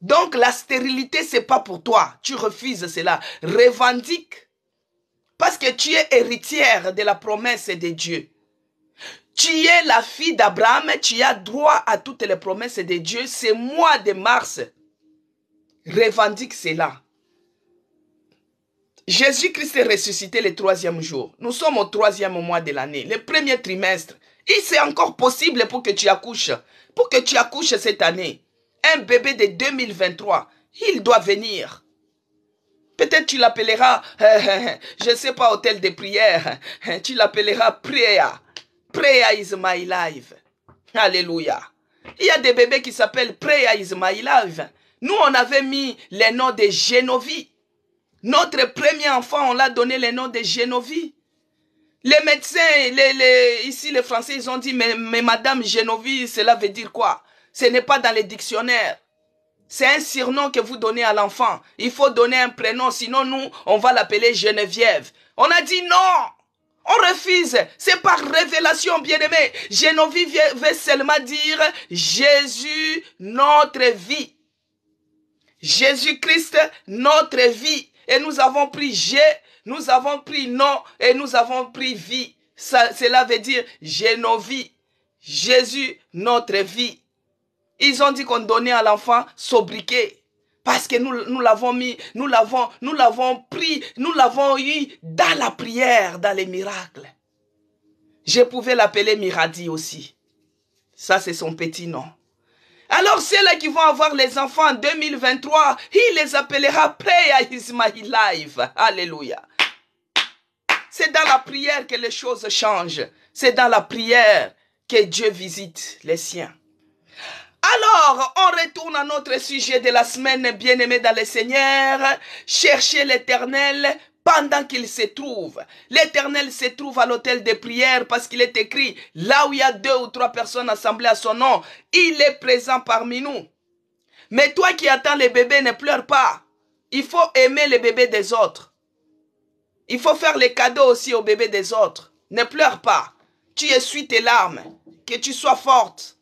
Donc la stérilité, c'est pas pour toi. Tu refuses cela. Revendique. Parce que tu es héritière de la promesse de Dieu. Tu es la fille d'Abraham, tu as droit à toutes les promesses de Dieu. C'est mois de mars. Revendique cela. Jésus-Christ est ressuscité le 3e jour. Nous sommes au 3e mois de l'année, le 1er trimestre. Et c'est encore possible pour que tu accouches. Pour que tu accouches cette année. Un bébé de 2023, il doit venir. Peut-être tu l'appelleras, je ne sais pas, hôtel de prière. Tu l'appelleras Prayer. Prayer is my life. Alléluia. Il y a des bébés qui s'appellent Prayer is my life. Nous, on avait mis le nom de Génovie. Notre premier enfant, on l'a donné le nom de Génovie. Les médecins, ici les Français, ils ont dit, mais Madame Génovie, cela veut dire quoi? Ce n'est pas dans les dictionnaires. C'est un surnom que vous donnez à l'enfant. Il faut donner un prénom, sinon nous, on va l'appeler Geneviève. On a dit non. On refuse. C'est par révélation, bien-aimé. Génovie veut seulement dire Jésus, notre vie. Jésus-Christ, notre vie. Et nous avons pris nous avons pris nom et nous avons pris vie. Cela veut dire Génovie. Jésus, notre vie. Ils ont dit qu'on donnait à l'enfant sobriquet. Parce que nous l'avons mis, nous l'avons pris, nous l'avons eu dans la prière, dans les miracles. Je pouvais l'appeler Miradi aussi. Ça, c'est son petit nom. Alors, ceux-là qui vont avoir les enfants en 2023, il les appellera Prayer is my life. Alléluia. C'est dans la prière que les choses changent. C'est dans la prière que Dieu visite les siens. Alors, on retourne à notre sujet de la semaine, bien-aimés dans le Seigneur. Cherchez l'Éternel pendant qu'il se trouve. L'Éternel se trouve à l'autel de prière parce qu'il est écrit, là où il y a 2 ou 3 personnes assemblées à son nom, il est présent parmi nous. Mais toi qui attends les bébés, ne pleure pas. Il faut aimer les bébés des autres. Il faut faire les cadeaux aussi aux bébés des autres. Ne pleure pas. Tu essuies tes larmes. Que tu sois forte.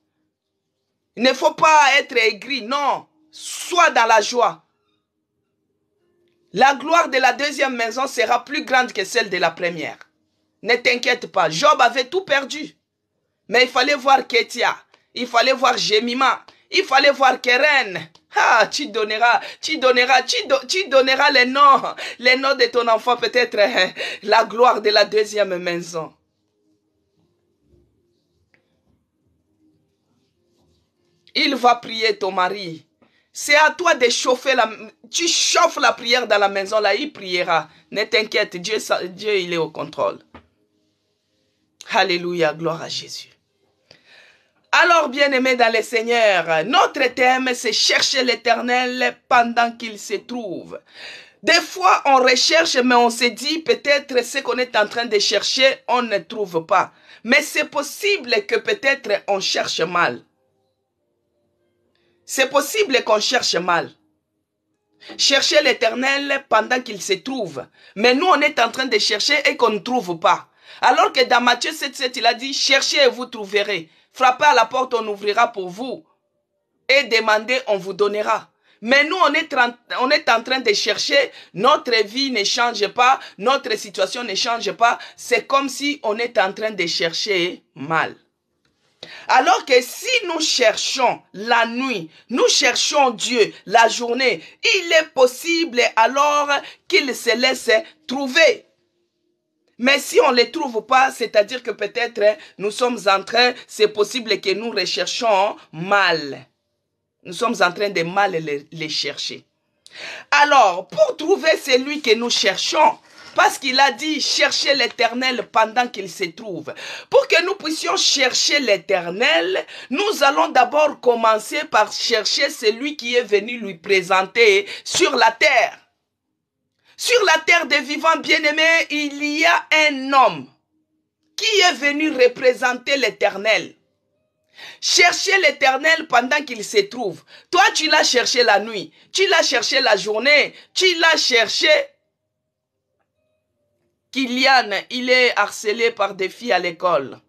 Il ne faut pas être aigri, non. Sois dans la joie. La gloire de la deuxième maison sera plus grande que celle de la première. Ne t'inquiète pas, Job avait tout perdu. Mais il fallait voir Kétia, il fallait voir Jemima, il fallait voir Keren. Ah, tu donneras les noms de ton enfant, peut-être la gloire de la deuxième maison. Il va prier ton mari. C'est à toi de chauffer tu chauffes la prière dans la maison, là, il priera. Ne t'inquiète, Dieu, il est au contrôle. Alléluia, gloire à Jésus. Alors, bien-aimés dans le Seigneur, notre thème, c'est chercher l'Éternel pendant qu'il se trouve. Des fois, on recherche, mais on se dit peut-être ce qu'on est en train de chercher, on ne trouve pas. Mais c'est possible que peut-être on cherche mal. C'est possible qu'on cherche mal. Chercher l'Éternel pendant qu'il se trouve. Mais nous, on est en train de chercher et qu'on ne trouve pas. Alors que dans Matthieu 7,7, il a dit, cherchez et vous trouverez. Frappez à la porte, on ouvrira pour vous. Et demandez, on vous donnera. Mais nous, on est en train de chercher, notre vie ne change pas, notre situation ne change pas. C'est comme si on est en train de chercher mal. Alors que si nous cherchons la nuit, nous cherchons Dieu la journée, il est possible alors qu'il se laisse trouver. Mais si on ne les trouve pas, c'est-à-dire que peut-être nous sommes en train, c'est possible que nous recherchons mal. Nous sommes en train de mal les chercher. Alors, pour trouver celui que nous cherchons, parce qu'il a dit, cherchez l'Éternel pendant qu'il se trouve. Pour que nous puissions chercher l'Éternel, nous allons d'abord commencer par chercher celui qui est venu lui présenter sur la terre. Sur la terre des vivants bien-aimés, il y a un homme qui est venu représenter l'Éternel. Cherchez l'Éternel pendant qu'il se trouve. Toi, tu l'as cherché la nuit, tu l'as cherché la journée, tu l'as cherché. Kylian, il est harcelé par des filles à l'école.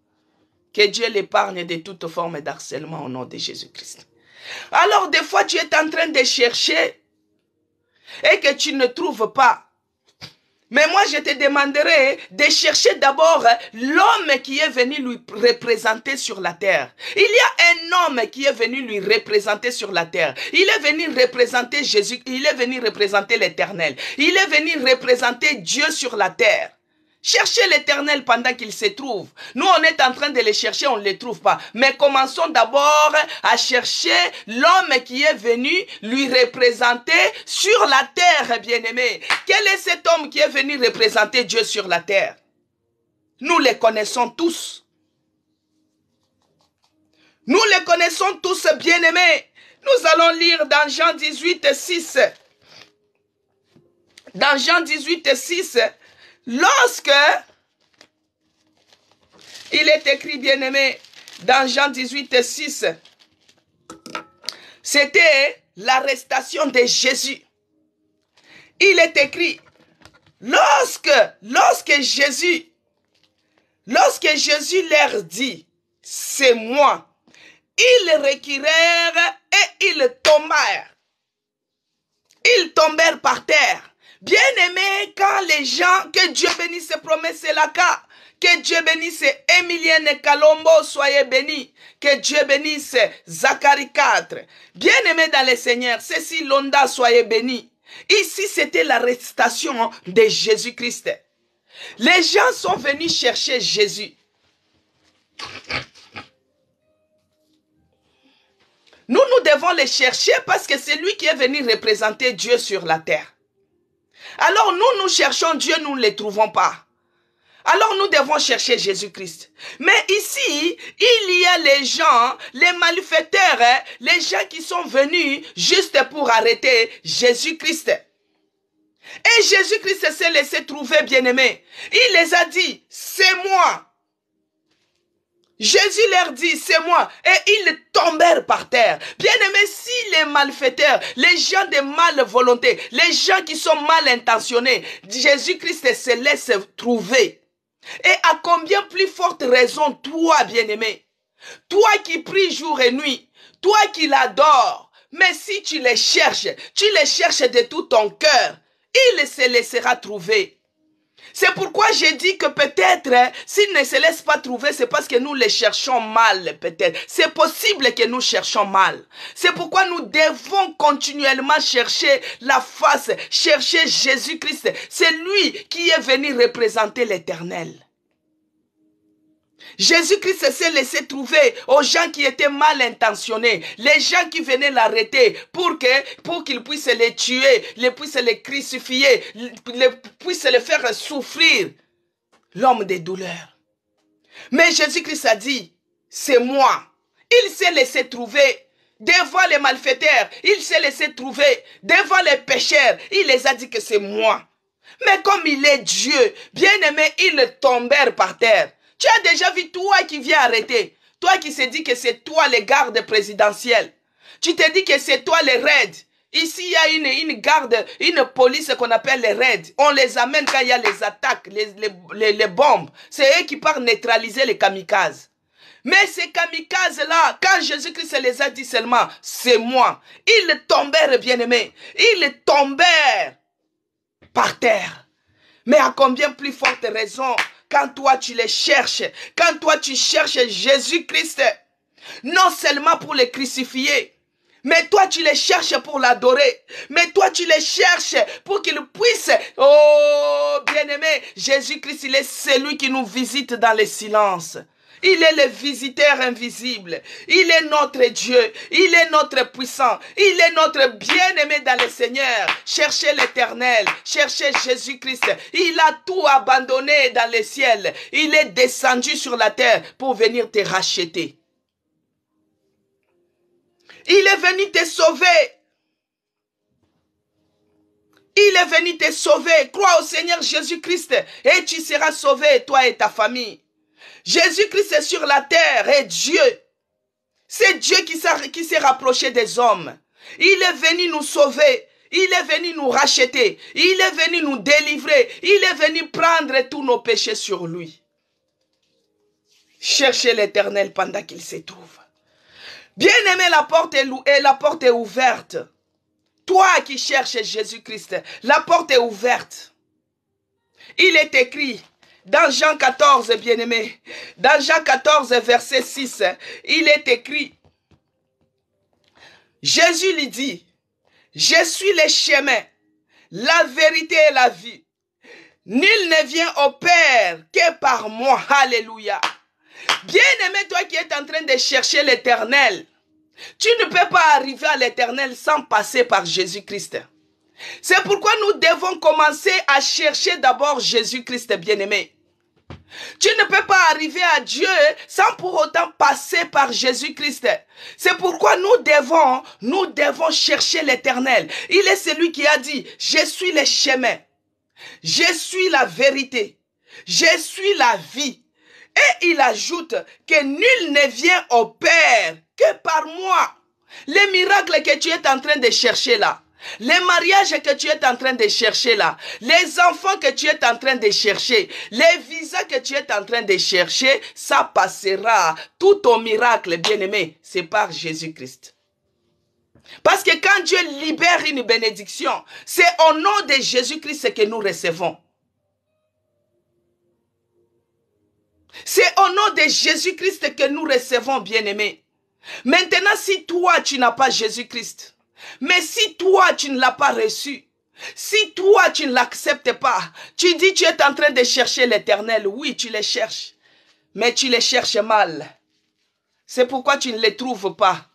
Que Dieu l'épargne de toute forme d'harcèlement au nom de Jésus-Christ. Alors, des fois, tu es en train de chercher et que tu ne trouves pas. Mais moi, je te demanderai de chercher d'abord l'homme qui est venu lui représenter sur la terre. Il y a un homme qui est venu lui représenter sur la terre. Il est venu représenter Jésus, il est venu représenter l'Éternel. Il est venu représenter Dieu sur la terre. Cherchez l'Éternel pendant qu'il se trouve. Nous, on est en train de les chercher, on ne les trouve pas. Mais commençons d'abord à chercher l'homme qui est venu lui représenter sur la terre, bien-aimé. Quel est cet homme qui est venu représenter Dieu sur la terre? Nous les connaissons tous. Nous les connaissons tous, bien-aimés. Nous allons lire dans Jean 18, 6. Dans Jean 18, 6, lorsque il est écrit, bien-aimé, dans Jean 18, 6, c'était l'arrestation de Jésus. Il est écrit, lorsque Jésus leur dit, c'est moi, ils reculèrent et ils tombèrent. Ils tombèrent par terre. Bien-aimés, quand les gens, que Dieu bénisse Promesse Laka, que Dieu bénisse Emilienne Kalombo, soyez bénis, que Dieu bénisse Zacharie 4. Bien-aimés dans le Seigneur, Cécile Londa, soyez bénis. Ici, c'était l'arrestation de Jésus-Christ. Les gens sont venus chercher Jésus. Nous devons les chercher parce que c'est lui qui est venu représenter Dieu sur la terre. Alors nous cherchons Dieu, nous ne le trouvons pas. Alors nous devons chercher Jésus-Christ. Mais ici, il y a les gens, les malfaiteurs, les gens qui sont venus juste pour arrêter Jésus-Christ. Et Jésus-Christ s'est laissé trouver, bien-aimé. Il les a dit, c'est moi. Jésus leur dit, c'est moi. Et ils tombèrent par terre. Bien-aimés, si les malfaiteurs, les gens de mauvaise volonté, les gens qui sont mal intentionnés, Jésus-Christ se laisse trouver. Et à combien plus forte raison, toi, bien-aimé, toi qui pries jour et nuit, toi qui l'adores, mais si tu les cherches de tout ton cœur, il se laissera trouver. C'est pourquoi j'ai dit que peut-être, s'ils ne se laissent pas trouver, c'est parce que nous les cherchons mal, peut-être. C'est possible que nous cherchons mal. C'est pourquoi nous devons continuellement chercher la face, chercher Jésus-Christ. C'est lui qui est venu représenter l'Éternel. Jésus-Christ s'est laissé trouver aux gens qui étaient mal intentionnés, les gens qui venaient l'arrêter pour qu'ils puissent les tuer, puissent les crucifier, puissent les faire souffrir. L'homme des douleurs. Mais Jésus-Christ a dit, c'est moi. Il s'est laissé trouver devant les malfaiteurs, il s'est laissé trouver devant les pécheurs, il les a dit que c'est moi. Mais comme il est Dieu, bien-aimé, ils tombèrent par terre. Tu as déjà vu toi qui viens arrêter, toi qui se dis que c'est toi le garde présidentiel. Tu te dis que c'est toi le raid. Ici, il y a une garde, une police qu'on appelle les raids. On les amène quand il y a les attaques, les bombes. C'est eux qui partent neutraliser les kamikazes. Mais ces kamikazes-là, quand Jésus-Christ les a dit seulement, c'est moi, ils tombèrent, bien-aimés. Ils tombèrent par terre. Mais à combien plus forte raison, quand toi tu les cherches, quand toi tu cherches Jésus-Christ, non seulement pour les crucifier, mais toi tu les cherches pour l'adorer, mais toi tu les cherches pour qu'ils puissent, oh bien-aimé, Jésus-Christ, il est celui qui nous visite dans le silence. Il est le visiteur invisible. Il est notre Dieu. Il est notre puissant. Il est notre bien-aimé dans le Seigneur. Cherchez l'Éternel. Cherchez Jésus-Christ. Il a tout abandonné dans le ciel. Il est descendu sur la terre pour venir te racheter. Il est venu te sauver. Il est venu te sauver. Crois au Seigneur Jésus-Christ et tu seras sauvé, toi et ta famille. Jésus-Christ est sur la terre et Dieu. C'est Dieu qui s'est rapproché des hommes. Il est venu nous sauver. Il est venu nous racheter. Il est venu nous délivrer. Il est venu prendre tous nos péchés sur lui. Cherchez l'Éternel pendant qu'il se trouve. Bien-aimé, la porte est ouverte. Toi qui cherches Jésus-Christ, la porte est ouverte. Il est écrit dans Jean 14, bien-aimé, dans Jean 14, verset 6, il est écrit, Jésus lui dit, je suis le chemin, la vérité et la vie. Nul ne vient au Père que par moi. Alléluia. Bien-aimé, toi qui es en train de chercher l'Éternel, tu ne peux pas arriver à l'Éternel sans passer par Jésus-Christ. C'est pourquoi nous devons commencer à chercher d'abord Jésus-Christ, bien-aimé. Tu ne peux pas arriver à Dieu sans pour autant passer par Jésus-Christ. C'est pourquoi nous devons chercher l'Éternel. Il est celui qui a dit, je suis le chemin, je suis la vérité, je suis la vie. Et il ajoute que nul ne vient au Père que par moi. Les miracles que tu es en train de chercher là, les mariages que tu es en train de chercher là, les enfants que tu es en train de chercher, les visas que tu es en train de chercher, ça passera. Tout ton miracle, bien-aimé, c'est par Jésus-Christ. Parce que quand Dieu libère une bénédiction, c'est au nom de Jésus-Christ que nous recevons. C'est au nom de Jésus-Christ que nous recevons, bien-aimé. Maintenant, si toi, tu n'as pas Jésus-Christ, mais si toi, tu ne l'as pas reçu, si toi, tu ne l'acceptes pas, tu dis tu es en train de chercher l'Éternel. Oui, tu le cherches, mais tu le cherches mal. C'est pourquoi tu ne le trouves pas,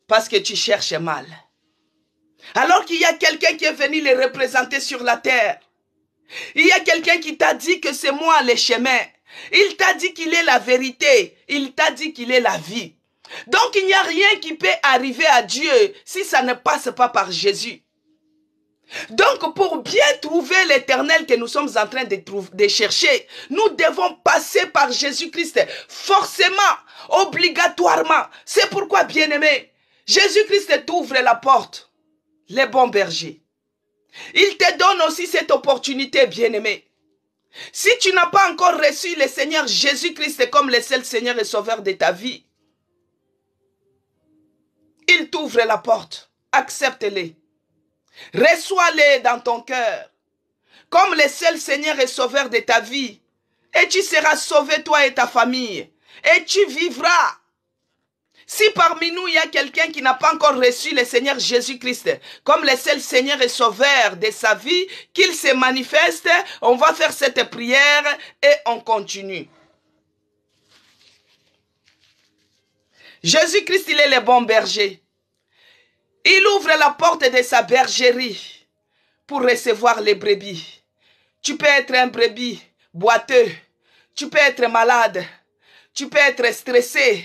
parce que tu cherches mal. Alors qu'il y a quelqu'un qui est venu le représenter sur la terre. Il y a quelqu'un qui t'a dit que c'est moi le chemin. Il t'a dit qu'il est la vérité. Il t'a dit qu'il est la vie. Donc il n'y a rien qui peut arriver à Dieu si ça ne passe pas par Jésus. Donc pour bien trouver l'Éternel que nous sommes en train de chercher, nous devons passer par Jésus-Christ. Forcément, obligatoirement. C'est pourquoi, bien-aimé, Jésus-Christ t'ouvre la porte. Les bons bergers. Il te donne aussi cette opportunité, bien-aimé. Si tu n'as pas encore reçu le Seigneur Jésus-Christ comme le seul Seigneur et Sauveur de ta vie, il t'ouvre la porte. Accepte-les. Reçois-les dans ton cœur. comme le seul Seigneur et Sauveur de ta vie. Et tu seras sauvé, toi et ta famille. Et tu vivras. Si parmi nous, il y a quelqu'un qui n'a pas encore reçu le Seigneur Jésus-Christ comme le seul Seigneur et Sauveur de sa vie, qu'il se manifeste, on va faire cette prière et on continue. Jésus-Christ, il est le bon berger. Il ouvre la porte de sa bergerie pour recevoir les brebis. Tu peux être un brebis boiteux, tu peux être malade, tu peux être stressé,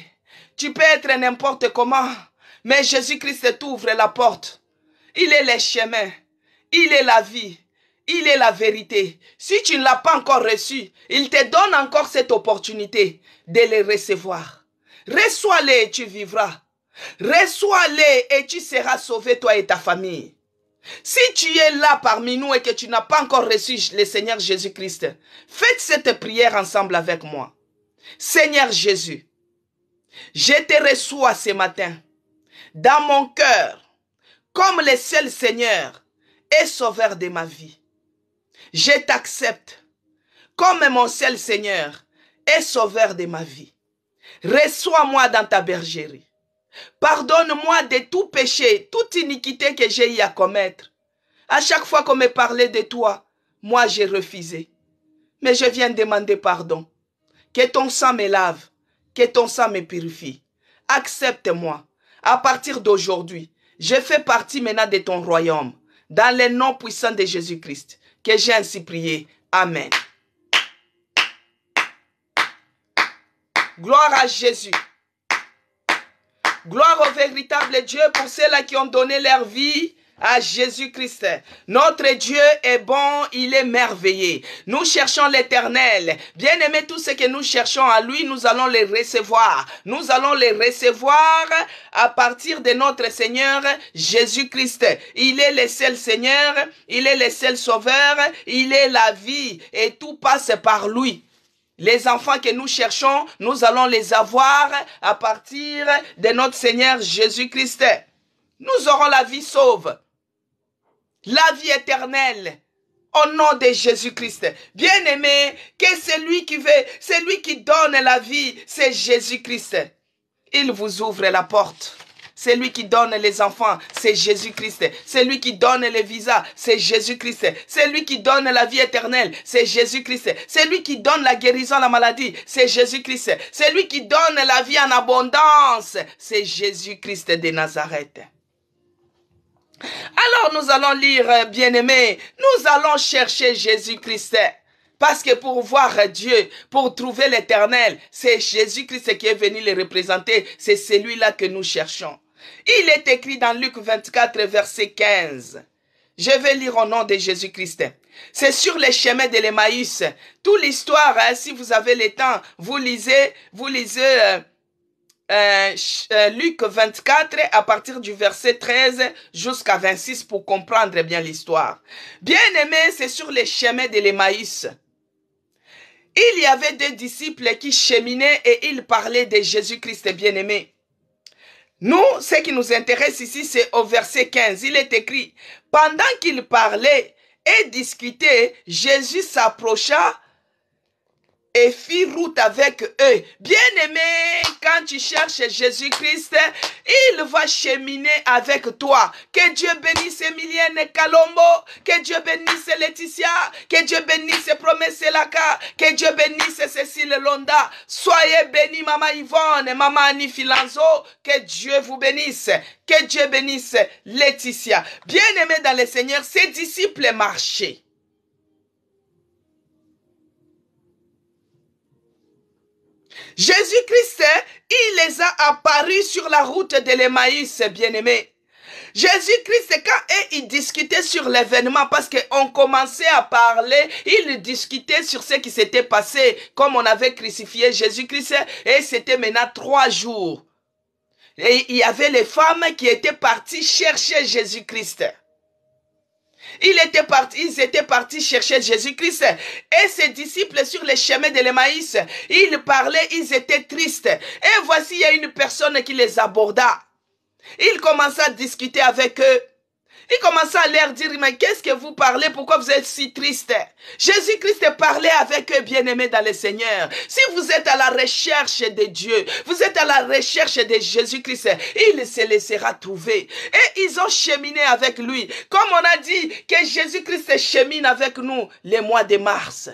tu peux être n'importe comment, mais Jésus-Christ t'ouvre la porte. Il est le chemin, il est la vie, il est la vérité. Si tu ne l'as pas encore reçu, il te donne encore cette opportunité de les recevoir. Reçois-les et tu vivras. Reçois-les et tu seras sauvé, toi et ta famille. Si tu es là parmi nous et que tu n'as pas encore reçu le Seigneur Jésus-Christ, faites cette prière ensemble avec moi. Seigneur Jésus, je te reçois ce matin dans mon cœur comme le seul Seigneur et Sauveur de ma vie. Je t'accepte comme mon seul Seigneur et Sauveur de ma vie. Reçois-moi dans ta bergerie. Pardonne-moi de tout péché, toute iniquité que j'ai eu à commettre. À chaque fois qu'on me parlait de toi, moi j'ai refusé. Mais je viens demander pardon. Que ton sang me lave, que ton sang me purifie. Accepte-moi. À partir d'aujourd'hui, je fais partie maintenant de ton royaume. Dans le nom puissant de Jésus-Christ, que j'ai ainsi prié. Amen. Gloire à Jésus. Gloire au véritable Dieu pour ceux-là qui ont donné leur vie à Jésus-Christ. Notre Dieu est bon, il est merveilleux. Nous cherchons l'Éternel. Bien-aimés, tout ce que nous cherchons à lui, nous allons les recevoir. Nous allons les recevoir à partir de notre Seigneur Jésus-Christ. Il est le seul Seigneur, il est le seul Sauveur, il est la vie et tout passe par lui. Les enfants que nous cherchons, nous allons les avoir à partir de notre Seigneur Jésus-Christ. Nous aurons la vie sauve, la vie éternelle, au nom de Jésus-Christ. Bien-aimé, que celui qui veut, celui qui donne la vie, c'est Jésus-Christ. Il vous ouvre la porte. Celui qui donne les enfants, c'est Jésus-Christ. Celui qui donne les visas, c'est Jésus-Christ. Celui qui donne la vie éternelle, c'est Jésus-Christ. Celui qui donne la guérison à la maladie, c'est Jésus-Christ. Celui qui donne la vie en abondance, c'est Jésus-Christ de Nazareth. Alors nous allons lire, bien-aimés, nous allons chercher Jésus-Christ. Parce que pour voir Dieu, pour trouver l'Éternel, c'est Jésus-Christ qui est venu le représenter. C'est celui-là que nous cherchons. Il est écrit dans Luc 24, verset 15. Je vais lire au nom de Jésus-Christ. C'est sur les chemins de l'Emmaüs. Toute l'histoire, si vous avez le temps, vous lisez Luc 24 à partir du verset 13 jusqu'à 26 pour comprendre bien l'histoire. Bien-aimé, c'est sur les chemins de l'Emmaüs. Il y avait deux disciples qui cheminaient et ils parlaient de Jésus-Christ bien-aimé. Nous, ce qui nous intéresse ici, c'est au verset 15. Il est écrit, pendant qu'ils parlaient et discutaient, Jésus s'approcha et fit route avec eux. Bien-aimé, quand tu cherches Jésus-Christ, il va cheminer avec toi. Que Dieu bénisse Emilienne Kalombo, que Dieu bénisse Laetitia, que Dieu bénisse Promesse Laka, que Dieu bénisse Cécile Londa. Soyez bénis Maman Yvonne, Maman Annie Filanzo, que Dieu vous bénisse. Que Dieu bénisse Laetitia. Bien-aimé dans le Seigneur, ses disciples marchaient. Jésus-Christ, il les a apparus sur la route de l'Emmaüs, bien-aimés. Jésus-Christ, quand il discutait sur l'événement, parce qu'on commençait à parler, il discutait sur ce qui s'était passé, comme on avait crucifié Jésus-Christ, et c'était maintenant 3 jours. Et il y avait les femmes qui étaient parties chercher Jésus-Christ. Ils étaient partis chercher Jésus-Christ. Et ses disciples sur les chemins de l'Emmaüs, ils parlaient, ils étaient tristes. Et voici, il y a une personne qui les aborda. Il commença à discuter avec eux. Il commença à leur dire, mais qu'est-ce que vous parlez? Pourquoi vous êtes si triste? Jésus-Christ parlait avec eux, bien-aimés dans le Seigneur. Si vous êtes à la recherche de Dieu, vous êtes à la recherche de Jésus-Christ, il se laissera trouver. Et ils ont cheminé avec lui. Comme on a dit que Jésus-Christ chemine avec nous les mois de mars.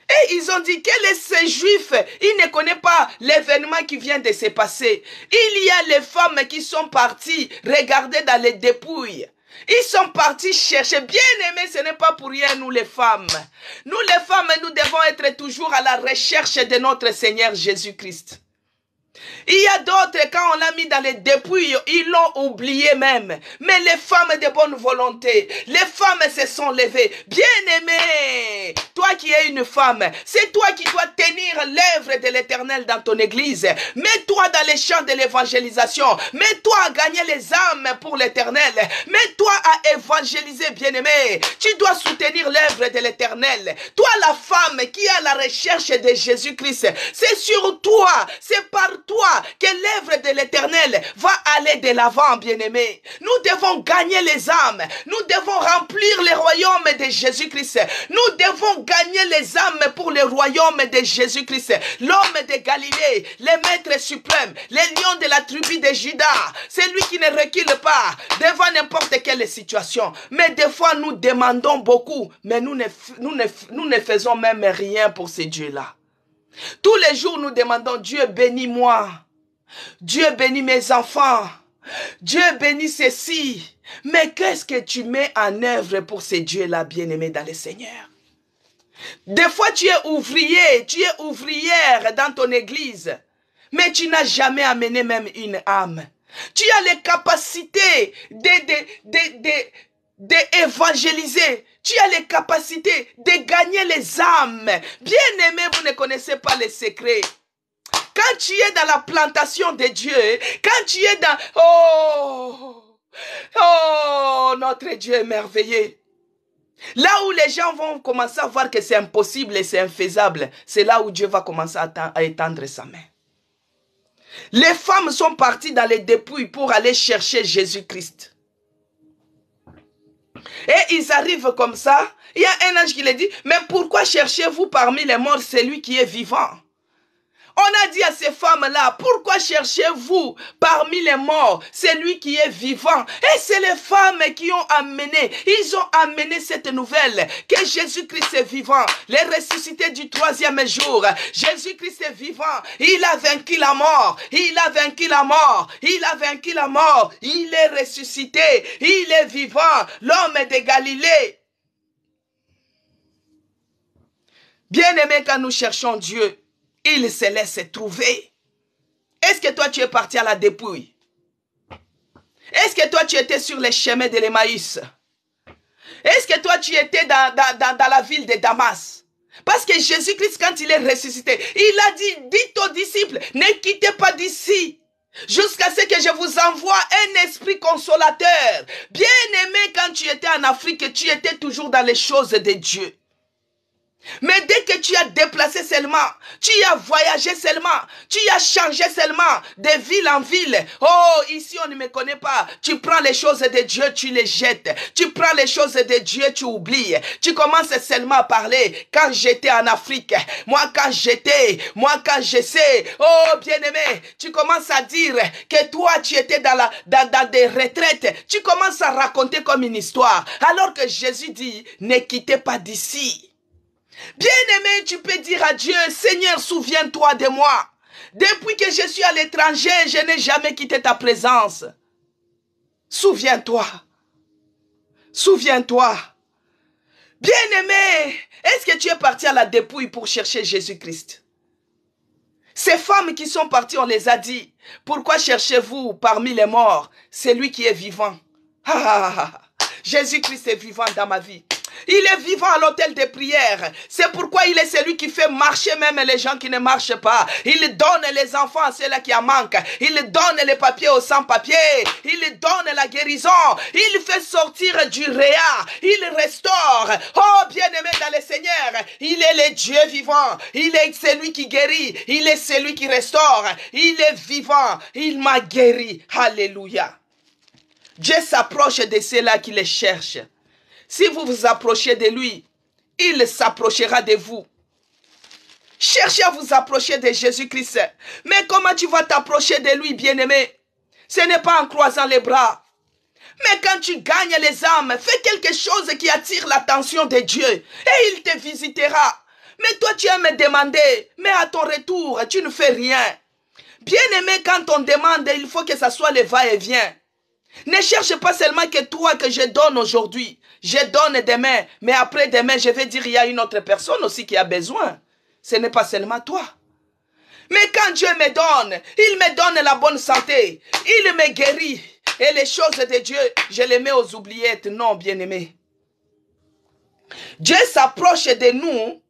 Et ils ont dit, quel est ce juif? Il ne connaît pas l'événement qui vient de se passer. Il y a les femmes qui sont parties regarder dans les dépouilles. Ils sont partis chercher. Bien aimé, ce n'est pas pour rien, nous les femmes. Nous les femmes, nous devons être toujours à la recherche de notre Seigneur Jésus-Christ. Il y a d'autres, quand on l'a mis dans les dépouilles, ils l'ont oublié même. Mais les femmes de bonne volonté, les femmes se sont levées. Bien-aimé, toi qui es une femme, c'est toi qui dois tenir l'œuvre de l'Éternel dans ton église. Mets-toi dans les champs de l'évangélisation. Mets-toi à gagner les âmes pour l'Éternel. Mets-toi à évangéliser, bien-aimé. Tu dois soutenir l'œuvre de l'Éternel. Toi, la femme qui est à la recherche de Jésus-Christ, c'est sur toi, c'est par toi que l'œuvre de l'Éternel va aller de l'avant, bien-aimé. Nous devons gagner les âmes. Nous devons remplir le royaume de Jésus-Christ. Nous devons gagner les âmes pour le royaume de Jésus-Christ. L'homme de Galilée, le maître suprême, le lion de la tribu de Juda, c'est lui qui ne recule pas devant n'importe quelle situation. Mais des fois, nous demandons beaucoup, mais nous ne faisons même rien pour ces dieux-là. Tous les jours, nous demandons, Dieu bénis-moi. Dieu bénit mes enfants. Dieu bénit ceci. Mais qu'est-ce que tu mets en œuvre pour ces dieux-là, bien-aimés dans le Seigneur? Des fois, tu es ouvrier, tu es ouvrière dans ton église. Mais tu n'as jamais amené même une âme. Tu as les capacités d'évangéliser. Tu as les capacités de gagner les âmes. Bien-aimé, vous ne connaissez pas les secrets. Quand tu es dans la plantation de Dieu, quand tu es dans... Oh, notre Dieu est merveilleux. Là où les gens vont commencer à voir que c'est impossible et c'est infaisable, c'est là où Dieu va commencer à étendre sa main. Les femmes sont parties dans les dépouilles pour aller chercher Jésus-Christ. Et ils arrivent comme ça. Il y a un ange qui les dit, mais pourquoi cherchez-vous parmi les morts celui qui est vivant? On a dit à ces femmes-là, pourquoi cherchez-vous parmi les morts celui qui est vivant? Et c'est les femmes qui ont amené, ils ont amené cette nouvelle que Jésus-Christ est vivant, les ressuscités du 3e jour. Jésus-Christ est vivant, il a vaincu la mort, il a vaincu la mort, il a vaincu la mort, il est ressuscité, il est vivant, l'homme de Galilée. Bien-aimé, quand nous cherchons Dieu, il se laisse trouver. Est-ce que toi tu es parti à la dépouille? Est-ce que toi tu étais sur les chemins de l'Emmaüs? Est-ce que toi tu étais dans la ville de Damas? Parce que Jésus-Christ, quand il est ressuscité, il a dit, dites aux disciples, ne quittez pas d'ici jusqu'à ce que je vous envoie un esprit consolateur. Bien-aimé, quand tu étais en Afrique, tu étais toujours dans les choses de Dieu. Mais dès que tu as déplacé seulement, tu as voyagé seulement, tu as changé seulement de ville en ville. Oh, ici on ne me connaît pas. Tu prends les choses de Dieu, tu les jettes. Tu prends les choses de Dieu, tu oublies. Tu commences seulement à parler. Quand j'étais en Afrique, moi quand je sais. Oh, bien-aimé, tu commences à dire que toi tu étais dans des retraites. Tu commences à raconter comme une histoire. Alors que Jésus dit, ne quittez pas d'ici. Bien-aimé, tu peux dire à Dieu, Seigneur, souviens-toi de moi. Depuis que je suis à l'étranger, je n'ai jamais quitté ta présence. Souviens-toi. Souviens-toi. Bien-aimé, est-ce que tu es parti à la dépouille pour chercher Jésus-Christ? Ces femmes qui sont parties, on les a dit, pourquoi cherchez-vous parmi les morts celui qui est vivant? Jésus-Christ est vivant dans ma vie. Il est vivant à l'hôtel de prière. C'est pourquoi il est celui qui fait marcher même les gens qui ne marchent pas. Il donne les enfants à ceux-là qui en manquent. Il donne les papiers aux sans-papiers. Il donne la guérison. Il fait sortir du réa. Il restaure. Oh, bien-aimé dans le Seigneur, il est le Dieu vivant. Il est celui qui guérit. Il est celui qui restaure. Il est vivant. Il m'a guéri. Alléluia. Dieu s'approche de ceux-là qui les cherchent. Si vous vous approchez de lui, il s'approchera de vous. Cherchez à vous approcher de Jésus-Christ. Mais comment tu vas t'approcher de lui, bien-aimé? Ce n'est pas en croisant les bras. Mais quand tu gagnes les âmes, fais quelque chose qui attire l'attention de Dieu et il te visitera. Mais toi, tu aimes me demander, mais à ton retour, tu ne fais rien. Bien-aimé, quand on demande, il faut que ça soit le va-et-vient. Ne cherche pas seulement que toi que je donne aujourd'hui. Je donne demain, mais après demain, je vais dire il y a une autre personne aussi qui a besoin. Ce n'est pas seulement toi. Mais quand Dieu me donne, il me donne la bonne santé. Il me guérit. Et les choses de Dieu, je les mets aux oubliettes. Non, bien-aimé. Dieu s'approche de nous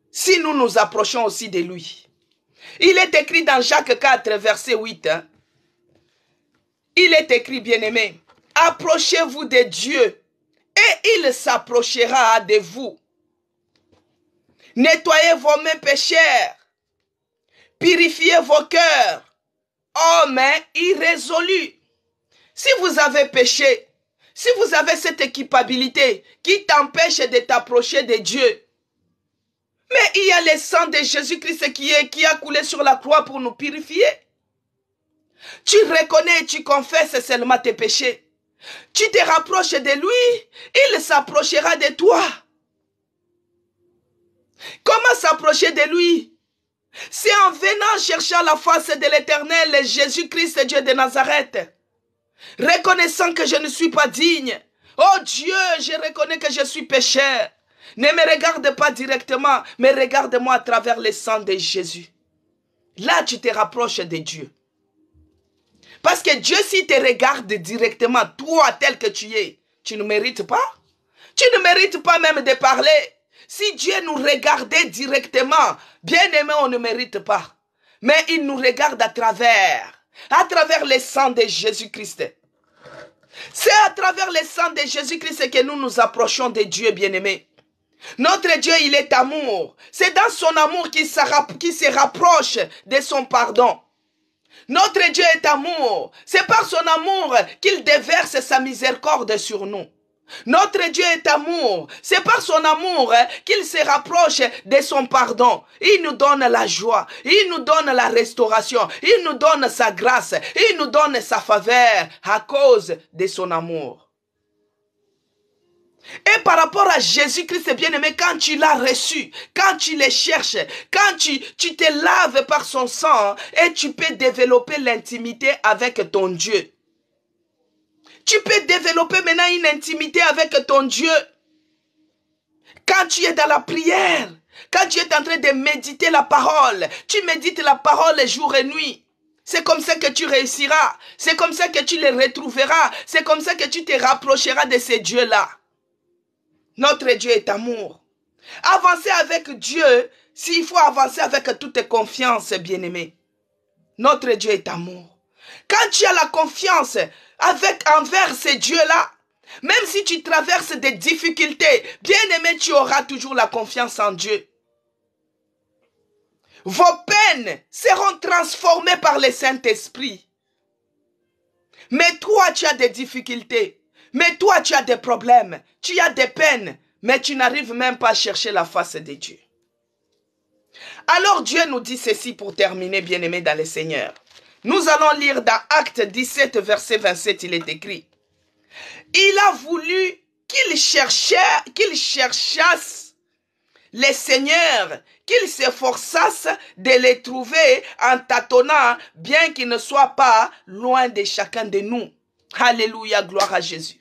si nous nous approchons aussi de lui. Il est écrit dans Jacques 4, verset 8. Il est écrit, bien-aimé, approchez-vous de Dieu et il s'approchera de vous. Nettoyez vos mains pécheurs, purifiez vos cœurs, hommes irrésolus. Si vous avez péché, si vous avez cette équipabilité qui t'empêche de t'approcher de Dieu, mais il y a le sang de Jésus-Christ qui a coulé sur la croix pour nous purifier. Tu reconnais et tu confesses seulement tes péchés. Tu te rapproches de lui, il s'approchera de toi. Comment s'approcher de lui? C'est en venant chercher la face de l'Éternel, Jésus-Christ, Dieu de Nazareth. Reconnaissant que je ne suis pas digne. Oh Dieu, je reconnais que je suis pécheur. Ne me regarde pas directement, mais regarde-moi à travers le sang de Jésus. Là, tu te rapproches de Dieu. Parce que Dieu, s'il te regarde directement, toi tel que tu es, tu ne mérites pas. Tu ne mérites pas même de parler. Si Dieu nous regardait directement, bien aimé, on ne mérite pas. Mais il nous regarde à travers le sang de Jésus-Christ. C'est à travers le sang de Jésus-Christ que nous nous approchons de Dieu, bien-aimé. Notre Dieu, il est amour. C'est dans son amour qu'il se rapproche de son pardon. Notre Dieu est amour. C'est par son amour qu'il déverse sa miséricorde sur nous. Notre Dieu est amour. C'est par son amour qu'il se rapproche de son pardon. Il nous donne la joie. Il nous donne la restauration. Il nous donne sa grâce. Il nous donne sa faveur à cause de son amour. Et par rapport à Jésus-Christ, bien-aimé, quand tu l'as reçu, quand tu le cherches, quand tu te laves par son sang, et tu peux développer l'intimité avec ton Dieu. Tu peux développer maintenant une intimité avec ton Dieu. Quand tu es dans la prière, quand tu es en train de méditer la parole, tu médites la parole jour et nuit. C'est comme ça que tu réussiras. C'est comme ça que tu les retrouveras. C'est comme ça que tu te rapprocheras de ces dieux-là. Notre Dieu est amour. Avancer avec Dieu, s'il faut avancer avec toute confiance, bien-aimé. Notre Dieu est amour. Quand tu as la confiance envers ces dieux-là, même si tu traverses des difficultés, bien-aimé, tu auras toujours la confiance en Dieu. Vos peines seront transformées par le Saint-Esprit. Mais toi, tu as des difficultés. Mais toi, tu as des problèmes, tu as des peines, mais tu n'arrives même pas à chercher la face de Dieu. Alors Dieu nous dit ceci pour terminer, bien-aimés dans le Seigneur. Nous allons lire dans Actes 17, verset 27, il est écrit. Il a voulu qu'ils cherchassent les seigneurs, qu'ils s'efforçassent de les trouver en tâtonnant, bien qu'ils ne soient pas loin de chacun de nous. Alléluia, gloire à Jésus.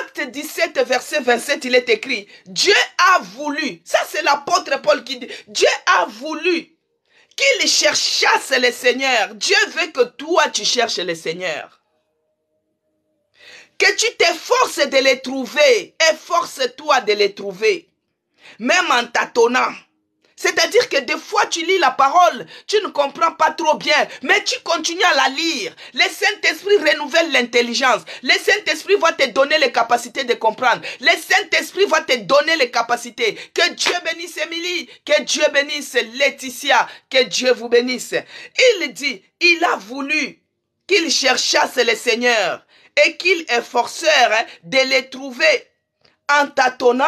Acte 17, verset 27, il est écrit, Dieu a voulu, ça c'est l'apôtre Paul qui dit, Dieu a voulu qu'il cherchasse le Seigneur. Dieu veut que toi tu cherches le Seigneur. Que tu t'efforces de les trouver, efforce-toi de les trouver, même en tâtonnant. C'est-à-dire que des fois, tu lis la parole, tu ne comprends pas trop bien, mais tu continues à la lire. Le Saint-Esprit renouvelle l'intelligence. Le Saint-Esprit va te donner les capacités de comprendre. Le Saint-Esprit va te donner les capacités. Que Dieu bénisse Émilie, que Dieu bénisse Laetitia, que Dieu vous bénisse. Il dit, il a voulu qu'ils cherchassent le Seigneur et qu'ils efforcèrent de les trouver en tâtonnant,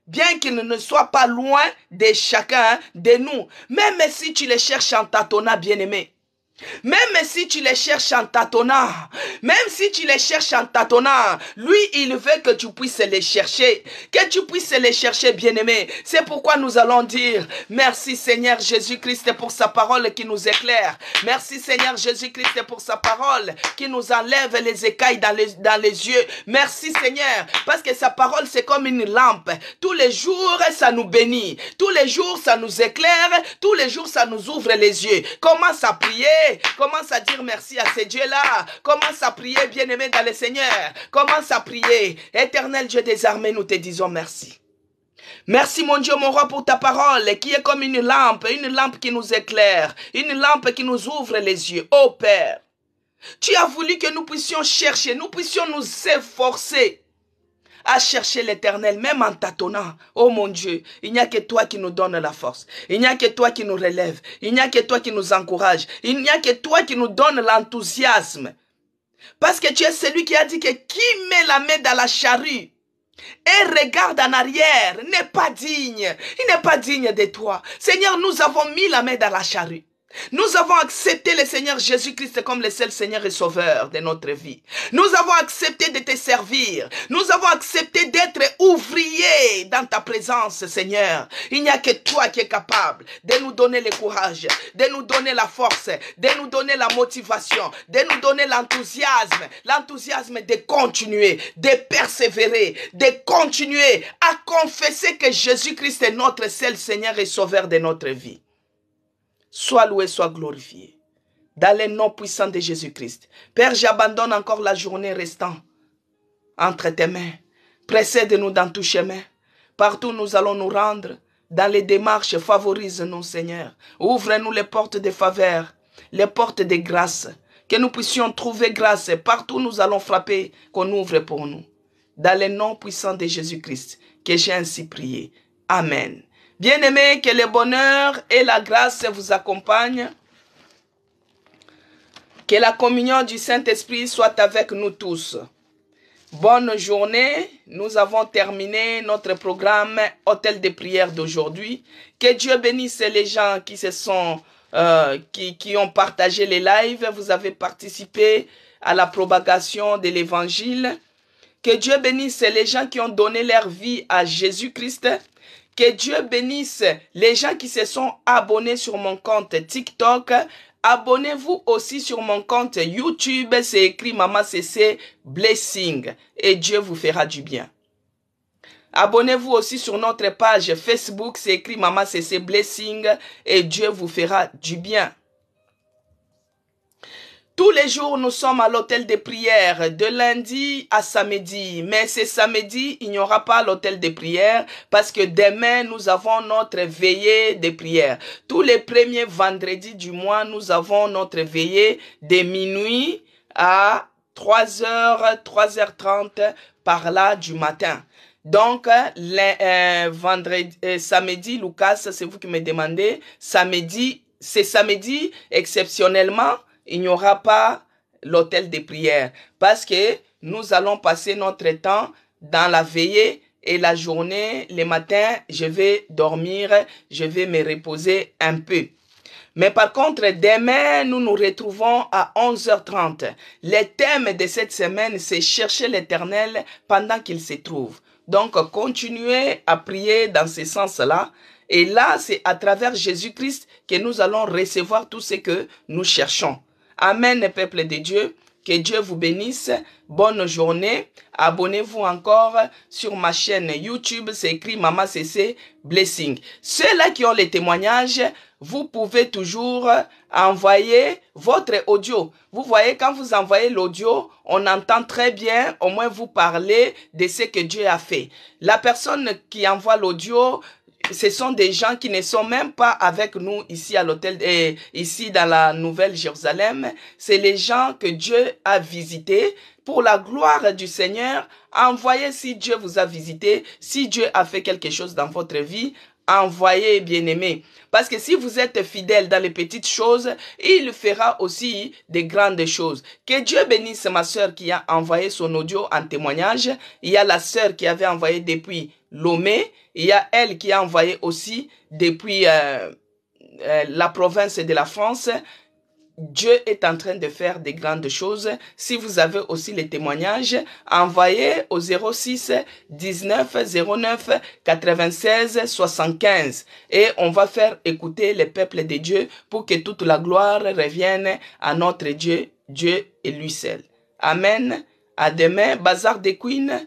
bien qu'ils ne soient pas loin de chacun de nous. Même si tu les cherches en tâtonnant, bien-aimé, même si tu les cherches en tâtonnant, même si tu les cherches en tâtonnant, lui, il veut que tu puisses les chercher, bien-aimé. C'est pourquoi nous allons dire, merci Seigneur Jésus-Christ pour sa parole qui nous éclaire. Merci Seigneur Jésus-Christ pour sa parole qui nous enlève les écailles dans les yeux. Merci Seigneur, parce que sa parole c'est comme une lampe. Tous les jours, ça nous bénit. Tous les jours, ça nous éclaire. Tous les jours, ça nous ouvre les yeux. Commence à prier. Commence à dire merci à ces dieux-là. Commence à prier, bien-aimé dans le Seigneur. Commence à prier. Éternel Dieu des armées, nous te disons merci. Merci mon Dieu, mon roi, pour ta parole qui est comme une lampe qui nous éclaire, une lampe qui nous ouvre les yeux. Ô Père, tu as voulu que nous puissions chercher, nous puissions nous efforcer à chercher l'Éternel, même en tâtonnant. Oh mon Dieu, il n'y a que toi qui nous donne la force. Il n'y a que toi qui nous relève. Il n'y a que toi qui nous encourage. Il n'y a que toi qui nous donne l'enthousiasme. Parce que tu es celui qui a dit que qui met la main dans la charrue et regarde en arrière n'est pas digne. Il n'est pas digne de toi. Seigneur, nous avons mis la main dans la charrue. Nous avons accepté le Seigneur Jésus-Christ comme le seul Seigneur et Sauveur de notre vie. Nous avons accepté de te servir. Nous avons accepté d'être ouvriers dans ta présence, Seigneur. Il n'y a que toi qui es capable de nous donner le courage, de nous donner la force, de nous donner la motivation, de nous donner l'enthousiasme. L'enthousiasme de continuer, de persévérer, de continuer à confesser que Jésus-Christ est notre seul Seigneur et Sauveur de notre vie. Sois loué, sois glorifié. Dans le nom puissant de Jésus-Christ. Père, j'abandonne encore la journée restant entre tes mains. Précède-nous dans tout chemin. Partout nous allons nous rendre. Dans les démarches, favorise-nous, Seigneur. Ouvre-nous les portes de faveur, les portes de grâce. Que nous puissions trouver grâce. Partout nous allons frapper, qu'on ouvre pour nous. Dans le nom puissant de Jésus-Christ, que j'ai ainsi prié. Amen. Bien-aimés, que le bonheur et la grâce vous accompagnent. Que la communion du Saint-Esprit soit avec nous tous. Bonne journée. Nous avons terminé notre programme Hôtel de prière d'aujourd'hui. Que Dieu bénisse les gens qui se sont, qui ont partagé les lives. Vous avez participé à la propagation de l'évangile. Que Dieu bénisse les gens qui ont donné leur vie à Jésus-Christ. Que Dieu bénisse les gens qui se sont abonnés sur mon compte TikTok. Abonnez-vous aussi sur mon compte YouTube. C'est écrit Maman CC Blessing. Et Dieu vous fera du bien. Abonnez-vous aussi sur notre page Facebook. C'est écrit Maman CC Blessing. Et Dieu vous fera du bien. Tous les jours, nous sommes à l'hôtel de prière, de lundi à samedi. Mais ce samedi, il n'y aura pas l'hôtel de prière parce que demain, nous avons notre veillée de prière. Tous les premiers vendredis du mois, nous avons notre veillée de minuit à 3h, 3h30 par là du matin. Donc, samedi, Lucas, c'est vous qui me demandez, samedi, c'est samedi, exceptionnellement, il n'y aura pas l'hôtel de prière parce que nous allons passer notre temps dans la veillée et la journée, le matin, je vais dormir, je vais me reposer un peu. Mais par contre, demain, nous nous retrouvons à 11h30. Le thème de cette semaine, c'est chercher l'Éternel pendant qu'il se trouve. Donc, continuez à prier dans ce sens-là. Et là, c'est à travers Jésus-Christ que nous allons recevoir tout ce que nous cherchons. Amen, peuple de Dieu. Que Dieu vous bénisse. Bonne journée. Abonnez-vous encore sur ma chaîne YouTube. C'est écrit Maman CC Blessing. Ceux-là qui ont les témoignages, vous pouvez toujours envoyer votre audio. Vous voyez, quand vous envoyez l'audio, on entend très bien, au moins vous parlez de ce que Dieu a fait. La personne qui envoie l'audio, ce sont des gens qui ne sont même pas avec nous ici à l'hôtel, ici dans la Nouvelle Jérusalem. C'est les gens que Dieu a visités. Pour la gloire du Seigneur, envoyez si Dieu vous a visité, si Dieu a fait quelque chose dans votre vie, envoyez, bien-aimés. Parce que si vous êtes fidèle dans les petites choses, il fera aussi des grandes choses. Que Dieu bénisse ma sœur qui a envoyé son audio en témoignage. Il y a la sœur qui avait envoyé depuis Lomé. Il y a elle qui a envoyé aussi depuis la province de la France. Dieu est en train de faire des grandes choses. Si vous avez aussi les témoignages, envoyez au 06 19 09 96 75 et on va faire écouter le peuple de Dieu pour que toute la gloire revienne à notre Dieu, Dieu et lui seul. Amen. À demain, Bazar des Queens.